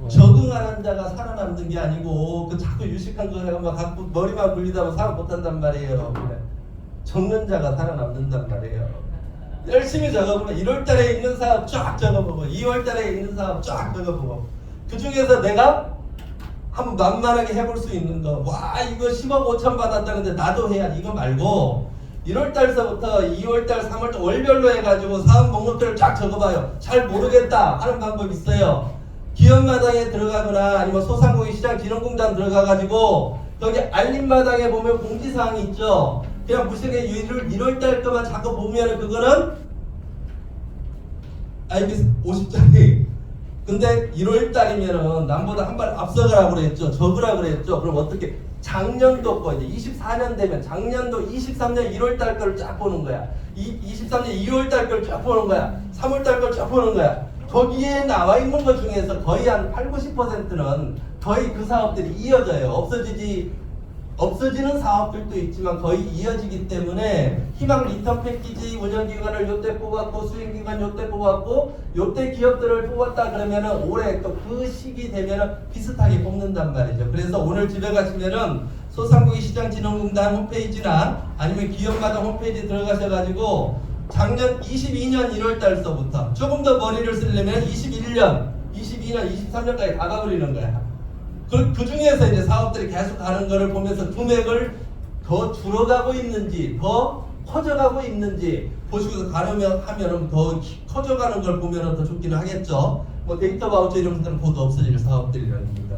적응하는 자가 살아남는 게 아니고 그 자꾸 유식한 거 해가 막 갖고 머리만 굴리다 보면 사업 못한단 말이에요. 그래. 적는 자가 살아남는단 말이에요. 열심히 적어보면 1월달에 있는 사업 쫙 적어보고 2월달에 있는 사업 쫙 적어보고 그 중에서 내가 한번 만만하게 해볼 수 있는 거. 와 이거 10억 5천 받았다는데 나도 해야 이거 말고 1월달서부터 2월달 3월달 월별로 해가지고 사업 목록들을 쫙 적어봐요. 잘 모르겠다 하는 방법 있어요. 기업마당에 들어가거나 아니면 소상공인 시장 진흥공단 들어가가지고 거기 알림마당에 보면 공지사항이 있죠. 그냥 무식하게 1월달 거만 자꾸 보면 그거는 IBS 50짜리 근데 1월달이면은 남보다 한 발 앞서가라고 그랬죠. 적으라고 그랬죠. 그럼 어떻게 작년도 거 이제 24년 되면 작년도 23년 1월달 거를 쫙 보는 거야. 23년 2월달 거를 쫙 보는 거야. 3월달 거를 쫙 보는 거야. 거기에 나와 있는 것 중에서 거의 한 8, 90%는 거의 그 사업들이 이어져요. 없어지는 사업들도 있지만 거의 이어지기 때문에 희망 리턴 패키지 운영기관을 요때 뽑았고 수행기관 요때 뽑았고 요때 기업들을 뽑았다 그러면은 올해 또 그 시기 되면은 비슷하게 뽑는단 말이죠. 그래서 오늘 집에 가시면은 소상공인 시장진흥공단 홈페이지나 아니면 기업마다 홈페이지 들어가셔가지고 작년 22년 1월달서부터 조금 더 머리를 쓰려면 21년, 22년, 23년까지 다 가버리는 거야. 그 중에서 이제 사업들이 계속 가는 거를 보면서 금액을 더 줄어가고 있는지 더 커져가고 있는지 보시고서 가려면 하면은 더 커져가는 걸 보면은 더 좋기는 하겠죠. 뭐 데이터 바우처 이런 것들은 곧 없어질 사업들이라는 겁니다.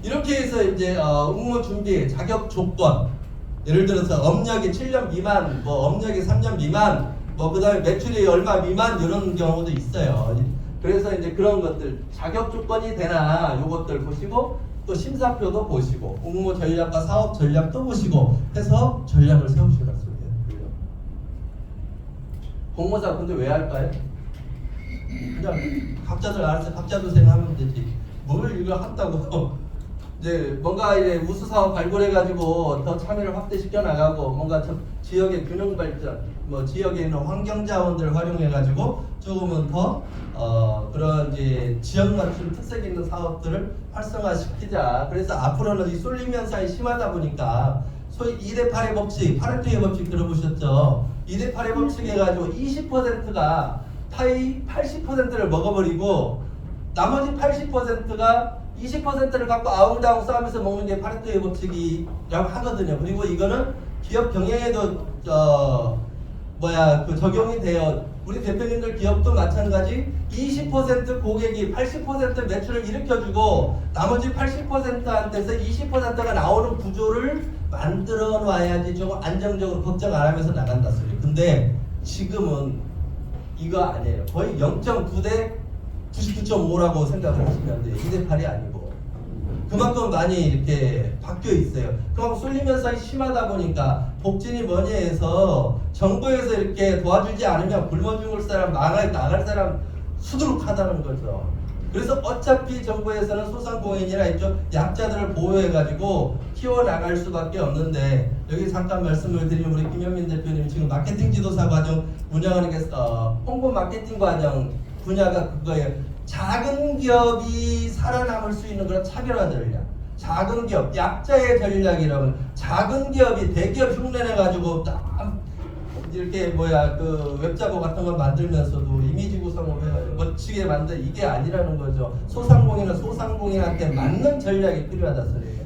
이렇게 해서 이제 응모 준비 자격 조건 예를 들어서 업력이 7년 미만, 뭐 업력이 3년 미만, 뭐 그다음에 매출이 얼마 미만 이런 경우도 있어요. 그래서 이제 그런 것들 자격 조건이 되나 요것들 보시고 또 심사표도 보시고 공모 전략과 사업 전략도 보시고 해서 전략을 세우시라 소리예요. 공모사 근데 왜 할까요? 그냥 각자들 알아서 각자들 생각하면 되지. 뭘 이걸 한다고 이제 뭔가 이제 우수 사업 발굴해가지고 더 참여를 확대시켜 나가고 뭔가 지역의 균형 발전, 뭐 지역에 있는 환경 자원들을 활용해가지고 조금은 더 그런 이제 지역 맞춤 특색 있는 사업들을 활성화시키자. 그래서 앞으로는 이 쏠림 현상이 심하다 보니까 소위 2대8의 법칙, 파레토의 법칙 들어보셨죠? 2대8의 법칙 해가지고 20%가 타이 80%를 먹어버리고 나머지 80%가 20%를 갖고 아웅다웅 싸우면서 먹는 게 파레토의 법칙이라고 하거든요. 그리고 이거는 기업 경영에도 그 적용이 돼요. 우리 대표님들 기업도 마찬가지. 20% 고객이 80% 매출을 일으켜주고 나머지 80%한테서 20%가 나오는 구조를 만들어 놔야지 좀 안정적으로 걱정 안 하면서 나간다 소리. 근데 지금은 이거 아니에요. 거의 0.9대 99.5라고 생각을 하시면 돼요. 2대8이 아니고 그만큼 많이 이렇게 바뀌어 있어요. 그만큼 쏠림 현상이 심하다 보니까 복진이 뭐니 해서 정부에서 이렇게 도와주지 않으면 굶어 죽을 사람, 나갈 사람 수두룩하다는 거죠. 그래서 어차피 정부에서는 소상공인이나 이쪽 약자들을 보호해가지고 키워나갈 수밖에 없는데 여기 잠깐 말씀을 드리면 우리 김현민 대표님 지금 마케팅 지도사 과정 운영하는 게 홍보 마케팅 과정 분야가 그거예요. 작은 기업이 살아남을 수 있는 그런 차별화 전략. 작은 기업, 약자의 전략이라면 작은 기업이 대기업 흉내내가지고 이렇게 그 웹자보 같은 걸 만들면서도 이미지 구성을 해가지고 멋지게 만든 이게 아니라는 거죠. 소상공인은 소상공인한테 맞는 전략이 필요하다 소리예요.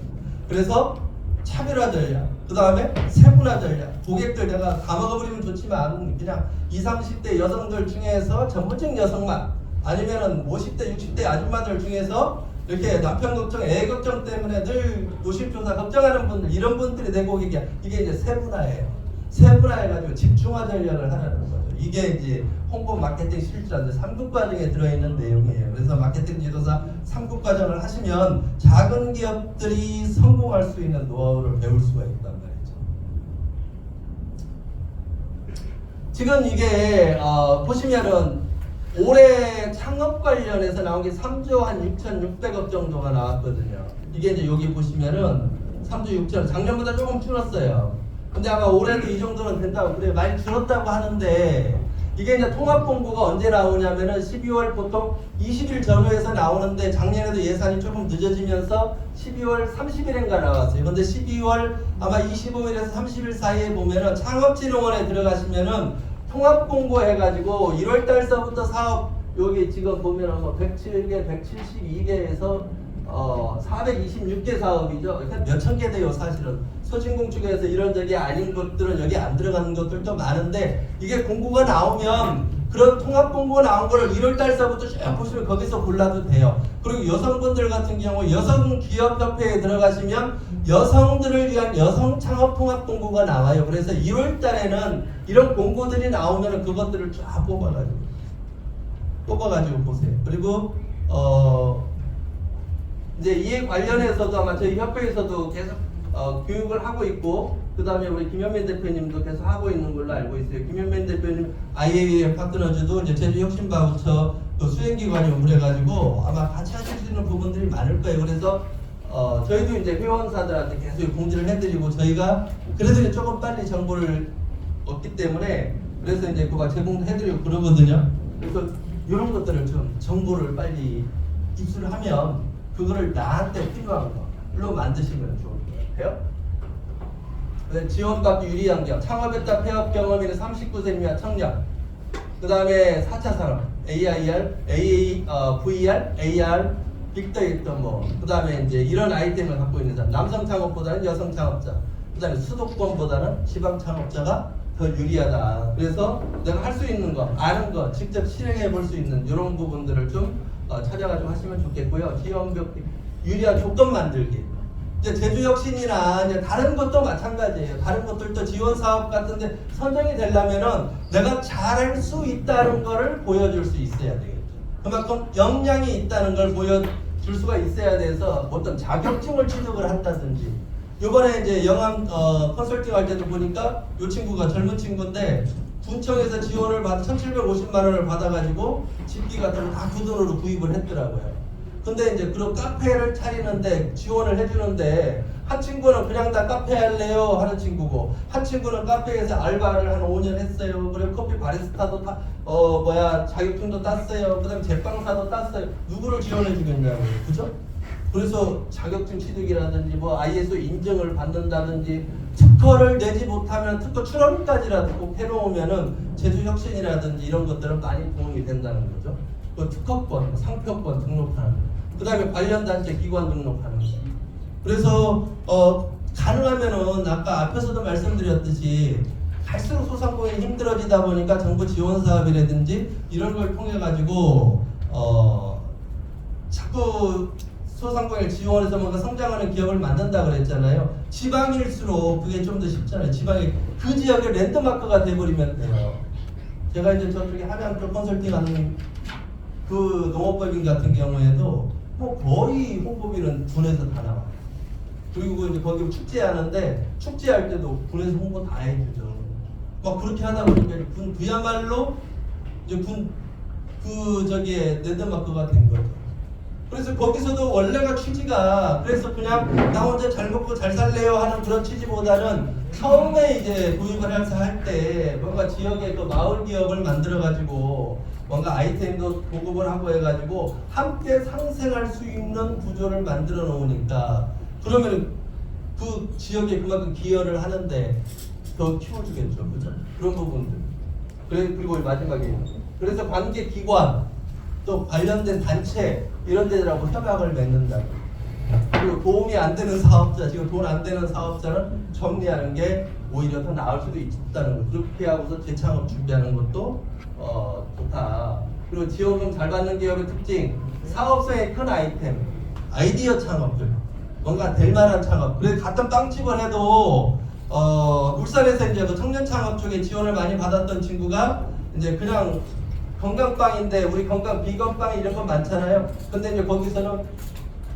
그래서 차별화 전략, 그 다음에 세분화 전략. 고객들 내가 다 먹어버리면 좋지만 그냥 20, 30대 여성들 중에서 전문직 여성만 아니면은 50대, 60대 아줌마들 중에서 이렇게 남편 걱정, 애 걱정 때문에 늘 노심초사 걱정하는 분들, 이런 분들이 내 고객이야. 이게 이제 세분화예요. 세분화해가지고 집중화 전략을 하라는 거죠. 이게 이제 홍보 마케팅 실전 3급 과정에 들어있는 내용이에요. 그래서 마케팅 지도사 3급 과정을 하시면 작은 기업들이 성공할 수 있는 노하우를 배울 수가 있단 말이죠. 지금 이게 보시면은 올해 창업 관련해서 나온 게 3조 한 6,600억 정도가 나왔거든요. 이게 이제 여기 보시면은 3조 6천, 작년보다 조금 줄었어요. 근데 아마 올해도 이 정도는 된다고 그래 많이 줄었다고 하는데 이게 이제 통합공고가 언제 나오냐면은 12월 보통 20일 전후에서 나오는데 작년에도 예산이 조금 늦어지면서 12월 30일인가 나왔어요. 근데 12월 아마 25일에서 30일 사이에 보면은 창업진흥원에 들어가시면은 통합공고 해가지고 1월 달서부터 사업 여기 지금 보면은 뭐 107개, 172개에서 426개 사업이죠. 그러니까 몇천 개 돼요 사실은. 소진공 측에서 이런 적이 아닌 것들은 여기 안 들어가는 것들도 많은데 이게 공고가 나오면 그런 통합 공고 나온 거를 1월 달서부터 쭉 보시면 거기서 골라도 돼요. 그리고 여성분들 같은 경우 여성기업협회에 들어가시면 여성들을 위한 여성 창업 통합 공고가 나와요. 그래서 1월 달에는 이런 공고들이 나오면 그것들을 쫙 뽑아가지고 보세요. 그리고 이제 이에 관련해서도 아마 저희 협회에서도 계속 교육을 하고 있고 그 다음에 우리 김현민 대표님도 계속 하고 있는 걸로 알고 있어요. 김현민 대표님 IAEA 파트너즈도 이제 제주혁신바우처 수행기관이 그래가지고 아마 같이 하실 수 있는 부분들이 많을 거예요. 그래서 저희도 이제 회원사들한테 계속 공지를 해드리고 저희가 그래도 이제 조금 빨리 정보를 얻기 때문에 그래서 이제 그거 제공해드리고 그러거든요. 그래서 이런 것들을 좀 정보를 빨리 입수를 하면 그거를 나한테 필요한 걸로 만드시면 좋을 것 같아요. 지원받기 유리한 기업, 창업했다 폐업 경험 있는 39세 이하 청년, 그 다음에 4차 산업, AIR, VR, AR, 빅데이터 그 다음에 이제 이런 아이템을 갖고 있는 사람, 남성 창업보다는 여성 창업자, 그 다음에 수도권보다는 지방 창업자가 더 유리하다. 그래서 내가 할 수 있는 거, 아는 거, 직접 실행해 볼 수 있는 이런 부분들을 좀 찾아가지고 하시면 좋겠고요. 지원받기 유리한 조건 만들기. 이제 제주혁신이나 이제 다른 것도 마찬가지예요. 다른 것들도 지원 사업 같은데 선정이 되려면은 내가 잘할 수 있다는 거를 보여줄 수 있어야 되겠죠. 그만큼 역량이 있다는 걸 보여줄 줄 수가 있어야 돼서 어떤 자격증을 취득을 한다든지. 이번에 이제 영암 컨설팅 할 때도 보니까 이 친구가 젊은 친구인데 군청에서 지원을 받아 1,750만 원을 받아가지고 집기 같은 거 다 그 돈으로 구입을 했더라고요. 근데 이제 그런 카페를 차리는데 지원을 해주는데 한 친구는 그냥 다 카페 할래요 하는 친구고 한 친구는 카페에서 알바를 한 5년 했어요. 그리고 커피 바리스타도 자격증도 땄어요. 그다음에 제빵사도 땄어요. 누구를 지원해 주겠냐고요. 그죠? 그래서 자격증 취득이라든지 뭐 ISO 인증을 받는다든지 특허를 내지 못하면 특허 출원까지라도 꼭 해놓으면은 제조혁신이라든지 이런 것들은 많이 도움이 된다는 거죠. 그 특허권, 상표권 등록하는 거. 그 다음에 관련 단체 기관 등록하는 거. 그래서 가능하면은 아까 앞에서도 말씀드렸듯이 갈수록 소상공인이 힘들어지다 보니까 정부 지원 사업이라든지 이런 걸 통해 가지고 자꾸 소상공인을 지원해서 뭔가 성장하는 기업을 만든다 그랬잖아요. 지방일수록 그게 좀 더 쉽잖아요. 지방에 그 지역의 랜드마크가 돼버리면 돼요. 제가 이제 저쪽에 함양 쪽 컨설팅하는 그 농업법인 같은 경우에도 뭐 거의 홍보비는 군에서 다 나와요. 그리고 이제 거기 축제하는데 축제할 때도 군에서 홍보 다 해주죠. 막 그렇게 하다 보니까 군 그야말로 이제 저기에 랜드마크가 된 거죠. 그래서 거기서도 원래가 취지가 그래서 그냥 나 혼자 잘 먹고 잘 살래요 하는 그런 취지보다는 처음에 이제 구입을 해서 할 때 뭔가 지역의 그 마을 기업을 만들어 가지고 뭔가 아이템도 보급을 하고 해가지고 함께 상생할 수 있는 구조를 만들어 놓으니까 그러면 그 지역에 그만큼 기여를 하는데 더 키워주겠죠. 그죠? 그런 부분들. 그리고 마지막에 그래서 관계 기관 또 관련된 단체 이런 데들하고 협약을 맺는다. 그리고 도움이 안 되는 사업자, 지금 돈 안 되는 사업자는 정리하는 게 오히려 더 나을 수도 있다는 거. 그렇게 하고서 재창업 준비하는 것도 좋다. 그리고 지원금 잘 받는 기업의 특징, 사업성의 큰 아이템, 아이디어 창업들, 뭔가 될 만한 창업. 그래서 같은 빵집을 해도 울산에서 이제 그 청년 창업 쪽에 지원을 많이 받았던 친구가 이제 그냥 건강빵인데 우리 건강 비건빵 이런 건 많잖아요. 근데 이제 거기서는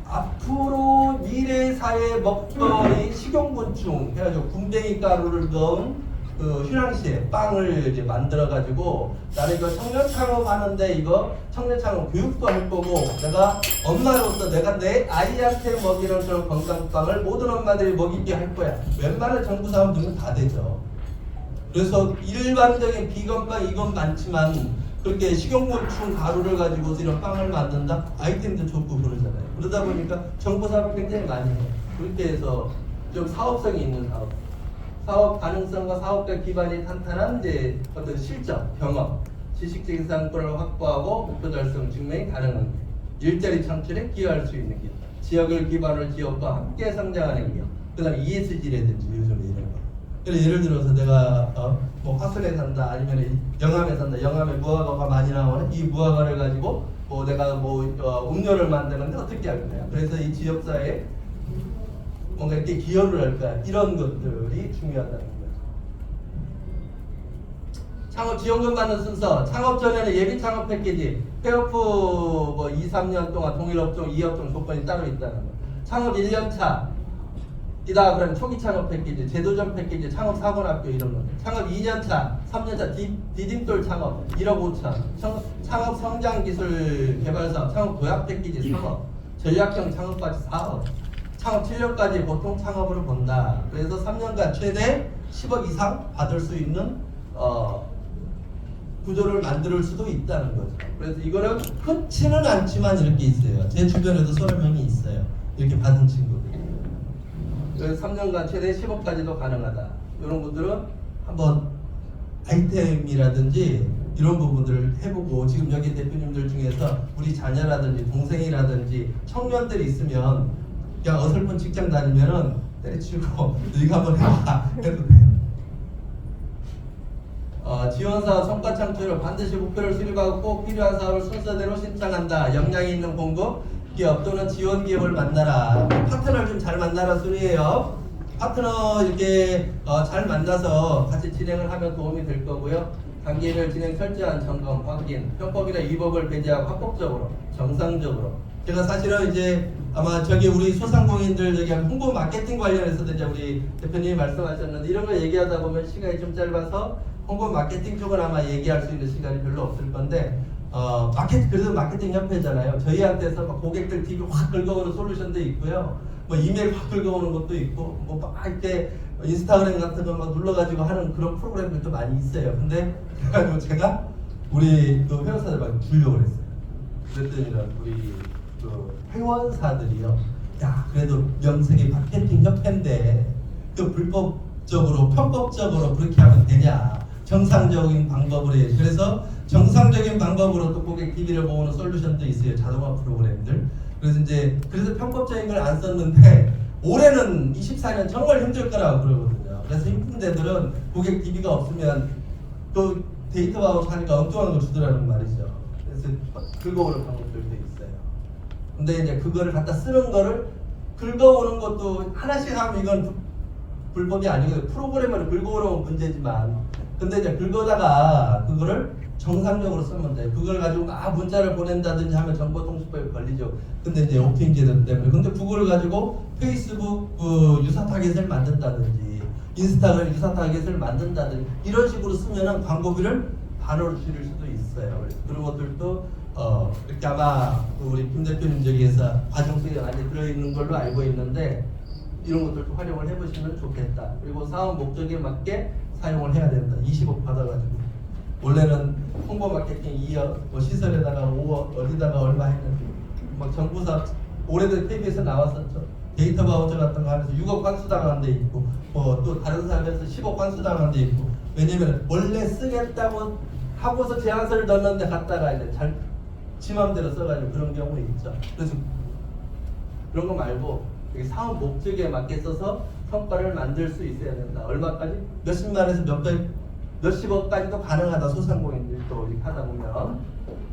앞으로 미래 사회 먹거리 식용곤충 해가지고 군뱅이 가루를 넣은 그 휴양시에 빵을 이제 만들어 가지고 나는 이거 청년 창업하는데 이거 청년 창업 교육도 할 거고 내가 엄마로서 내가 내 아이한테 먹이는 그런 건강빵을 모든 엄마들이 먹이게 할 거야. 웬만한 정부 사업 등은 다 되죠. 그래서 일반적인 비건빵 이건 많지만 그렇게 식용곤충 가루를 가지고서 이런 빵을 만든다? 아이템도 좋고 그러잖아요. 그러다 보니까 정부 사업을 굉장히 많이 해요. 그렇게 해서 좀 사업성이 있는 사업. 사업 가능성과 사업자 기반이 탄탄한 이제 어떤 실적, 경험, 지식적인 상권을 확보하고 목표 달성 증명이 가능한 게 일자리 창출에 기여할 수 있는 기업. 지역을 기반으로 지역과 함께 성장하는 기업. 그 다음에 ESG라든지 요즘에 이런 거. 그래서 예를 들어서 내가 뭐 화순에 산다 아니면 영암에 산다. 영암에 무화과가 많이 나오는 이 무화과를 가지고 뭐 내가 뭐 음료를 만드는데 어떻게 할 거야. 그래서 이 지역사회에 뭔가 이렇게 기여를 할 거야. 이런 것들이 중요하다는 거죠. 창업 지원금 받는 순서. 창업 전에는 예비 창업 패키지. 폐오프 뭐 2, 3년 동안 동일업종, 2업종 조건이 따로 있다는 거. 창업 1년차. 이다 그러면 초기 창업 패키지, 제도전 패키지, 창업 사관학교 이런 거. 창업 2년차, 3년차 디딤돌 창업 1억 5천. 창업 성장 기술 개발 사업, 창업 도약 패키지 3억. 전략형 창업까지 4억. 창업 7년까지 보통 창업으로 본다. 그래서 3년간 최대 10억 이상 받을 수 있는 구조를 만들 수도 있다는 거죠. 그래서 이거는 흔치는 않지만 이렇게 있어요. 제 주변에도 서너 명이 있어요. 이렇게 받은 친구들. 그래서 3년간 최대 10억까지도 가능하다. 이런 분들은 한번 아이템이라든지 이런 부분들을 해보고 지금 여기 대표님들 중에서 우리 자녀라든지 동생이라든지 청년들이 있으면 그냥 어설픈 직장 다니면은 때려치고 너희가 한번 해봐 해도 돼요. 지원사업 성과 창출을 반드시 목표를 수립하고 꼭 필요한 사업을 순서대로 신청한다. 역량이 있는 공급 기업 또는 지원 기업을 만나라. 파트너를 좀 잘 만나라 소리예요. 파트너 이렇게 잘 만나서 같이 진행을 하면 도움이 될 거고요. 단계별 진행 철저한 점검, 확인, 편법이나 위법을 배제하고 합법적으로, 정상적으로 제가 사실은 이제 아마 저기 우리 소상공인들 저기 홍보 마케팅 관련해서도 이제 우리 대표님이 말씀하셨는데 이런 거 얘기하다 보면 시간이 좀 짧아서 홍보 마케팅 쪽은 아마 얘기할 수 있는 시간이 별로 없을 건데 그래도 마케팅 협회잖아요. 저희한테서 막 고객들 TV 확 긁어오는 솔루션도 있고요. 뭐 이메일 확 긁어오는 것도 있고 뭐 막 이렇게 인스타그램 같은 거 막 눌러가지고 하는 그런 프로그램들도 많이 있어요. 근데 그래가지고 제가 우리 그 회원사들한테 주려고 했어요. 그랬더니 우리 그 회원사들이요. 야 그래도 명색이 마케팅 협회인데 그 불법적으로 편법적으로 그렇게 하면 되냐? 정상적인 방법으로 해. 그래서 정상적인 방법으로 또 고객 TV를 모으는 솔루션도 있어요. 자동화 프로그램들. 그래서 이제 그래서 편법적인 걸 안 썼는데 올해는 24년 정말 힘들 거라고 그러거든요. 그래서 힘든 데들은 고객 TV가 없으면 또 데이터하고 사니까 엉뚱한 걸 주더라는 말이죠. 그래서 긁어오는 방법들도 있어요. 근데 이제 그거를 갖다 쓰는 거를 긁어오는 것도 하나씩 하면 이건 불법이 아니고 프로그램을 긁어오는 문제지만 근데 이제 긁어다가 그거를 정상적으로 쓰면 돼요. 그걸 가지고 막 문자를 보낸다든지 하면 정보통신법에 걸리죠. 근데 이제 오프닝 제도 때문에. 근데 그거를 가지고 페이스북 유사 타겟을 만든다든지 인스타그램 유사 타겟을 만든다든지 이런 식으로 쓰면은 광고비를 반으로 줄일 수도 있어요. 그래서 그런 것들도 이렇게 아마 우리 김 대표님 저기에서 과정 속에 많이 들어있는 걸로 알고 있는데 이런 것들도 활용을 해보시면 좋겠다. 그리고 사업 목적에 맞게 사용을 해야 된다. 20억 받아가지고 원래는 홍보 마케팅 2억, 뭐 시설에다가 5억, 어디다가 얼마 했는데 막 정부 사업 올해도 TV에서 나왔었죠. 데이터 바우처 같은 거 하면서 6억 환수당한 데 있고 뭐 또 다른 사업에서 10억 환수당한 데 있고 왜냐면 원래 쓰겠다고 하고서 제안서를 넣었는데 갔다가 이제 지 맘대로 써가지고 그런 경우 있죠. 그래서 그런 거 말고 사업 목적에 맞게 써서 성과를 만들 수 있어야 된다. 얼마까지? 몇십만에서 몇십억까지도 가능하다. 소상공인들도 이렇게 하다 보면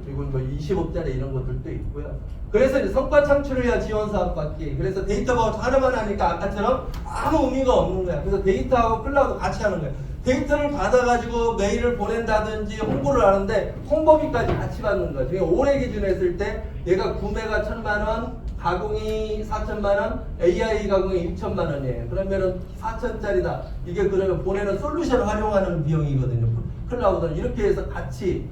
그리고 뭐 20억짜리 이런 것들도 있고요. 그래서 이제 성과 창출을 위한 지원 사업 받기. 그래서 데이터 바우처 하나만 하니까 아까처럼 아무 의미가 없는 거야. 그래서 데이터하고 클라우드 같이 하는 거야. 데이터를 받아가지고 메일을 보낸다든지 홍보를 하는데 홍보비까지 같이 받는 거야. 지금 올해 기준 했을 때 얘가 구매가 1,000만 원, 가공이 4,000만 원, AI 가공이 6,000만 원이에요. 그러면은 4,000짜리다. 이게 그러면 보내는 솔루션을 활용하는 비용이거든요. 클라우드는 이렇게 해서 같이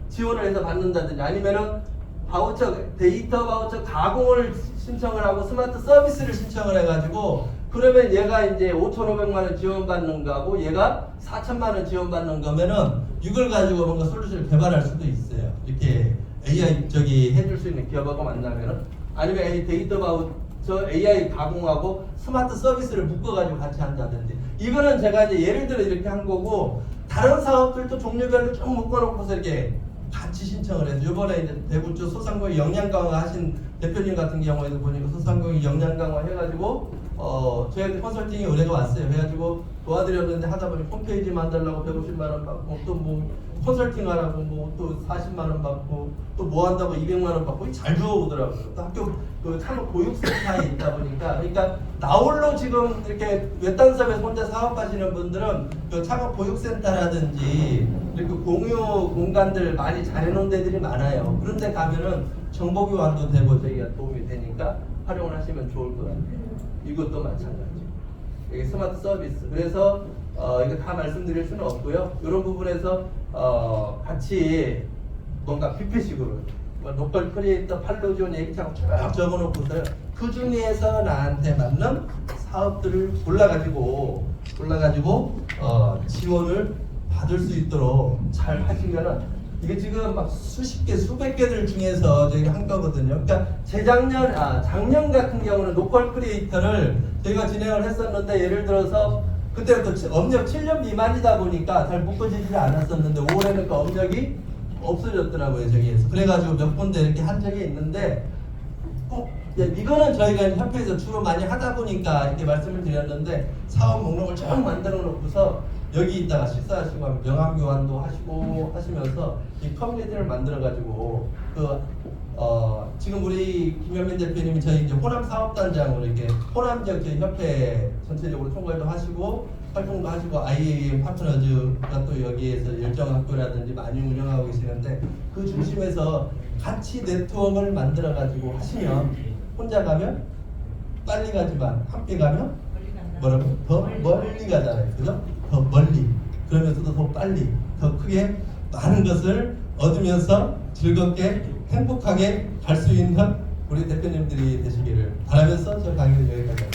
지원을 해서 받는다든지 아니면은 바우처, 데이터 바우처 가공을 신청을 하고 스마트 서비스를 신청을 해가지고 그러면 얘가 이제 5,500만 원 지원받는 거하고 얘가 4,000만 원 지원받는 거면은 이걸 가지고 뭔가 솔루션을 개발할 수도 있어요. 이렇게 AI 저기 해줄 수 있는 기업하고 만나면은 아니면 데이터 바우처 AI 가공하고 스마트 서비스를 묶어가지고 같이 한다든지 이거는 제가 이제 예를 들어 이렇게 한 거고 다른 사업들도 종류별로 좀 묶어놓고서 이렇게 같이 신청을 해서 이번에 이제 대구 쪽 소상공인 역량 강화 하신 대표님 같은 경우에도 보니까 소상공인 역량 강화 해가지고 저희한테 컨설팅이 의뢰가 왔어요. 그래가지고 도와드렸는데 하다 보니 홈페이지 만들려고 150만 원 받고 또 뭐 컨설팅 하라고 뭐 또 40만 원 받고 또 뭐 한다고 200만 원 받고 잘 주워오더라고요. 또 학교 그 창업 교육센터에 있다 보니까 그러니까 나홀로 지금 이렇게 외딴 사업에서 혼자 사업하시는 분들은 그 창업 교육센터라든지 이렇게 공유 공간들 많이 잘 해놓은 데들이 많아요. 그런데 가면은 정보 교환도 되고 저희가 도움이 되니까 활용을 하시면 좋을 것 같아요. 이것도 마찬가지. 이게 스마트 서비스. 그래서 이거 다 말씀드릴 수는 없고요. 이런 부분에서 같이 뭔가 뷔페식으로 로컬 크리에이터 팔로지온 얘기창 쭉 적어놓고서요. 그 중에서 나한테 맞는 사업들을 골라가지고 지원을 받을 수 있도록 잘 하시면은 이게 지금 막 수십 개, 수백 개들 중에서 저희가 한 거거든요. 그러니까 작년 같은 경우는 로컬 크리에이터를 저희가 진행을 했었는데 예를 들어서 그때부터 업력 7년 미만이다 보니까 잘 묶어지지 않았었는데 올해는 그 업력이 없어졌더라고요 저기에서. 그래가지고 몇 군데 이렇게 한 적이 있는데 이거는 저희가 협회에서 주로 많이 하다 보니까 이렇게 말씀을 드렸는데 사업 목록을 쭉 만들어 놓고서 여기 있다가 식사하시고 하면 명함 교환도 하시고 하시면서 이 커뮤니티를 만들어 가지고 지금 우리 김현민 대표님이 저희 이제 호남 사업단장으로 이렇게 호남 지역 저희 협회 전체적으로 총괄도 하시고 활동도 하시고 IAM 파트너즈가 또 여기에서 열정학교라든지 많이 운영하고 계시는데 그 중심에서 같이 네트워크를 만들어 가지고 하시면 혼자 가면 빨리 가지만 함께 가면 뭐라고? 더 멀리 가잖아요. 그죠? 더 멀리. 그러면서도 더 빨리, 더 크게 많은 것을 얻으면서 즐겁게 행복하게 갈 수 있는 우리 대표님들이 되시기를 바라면서 저 강의를 여기까지 합니다.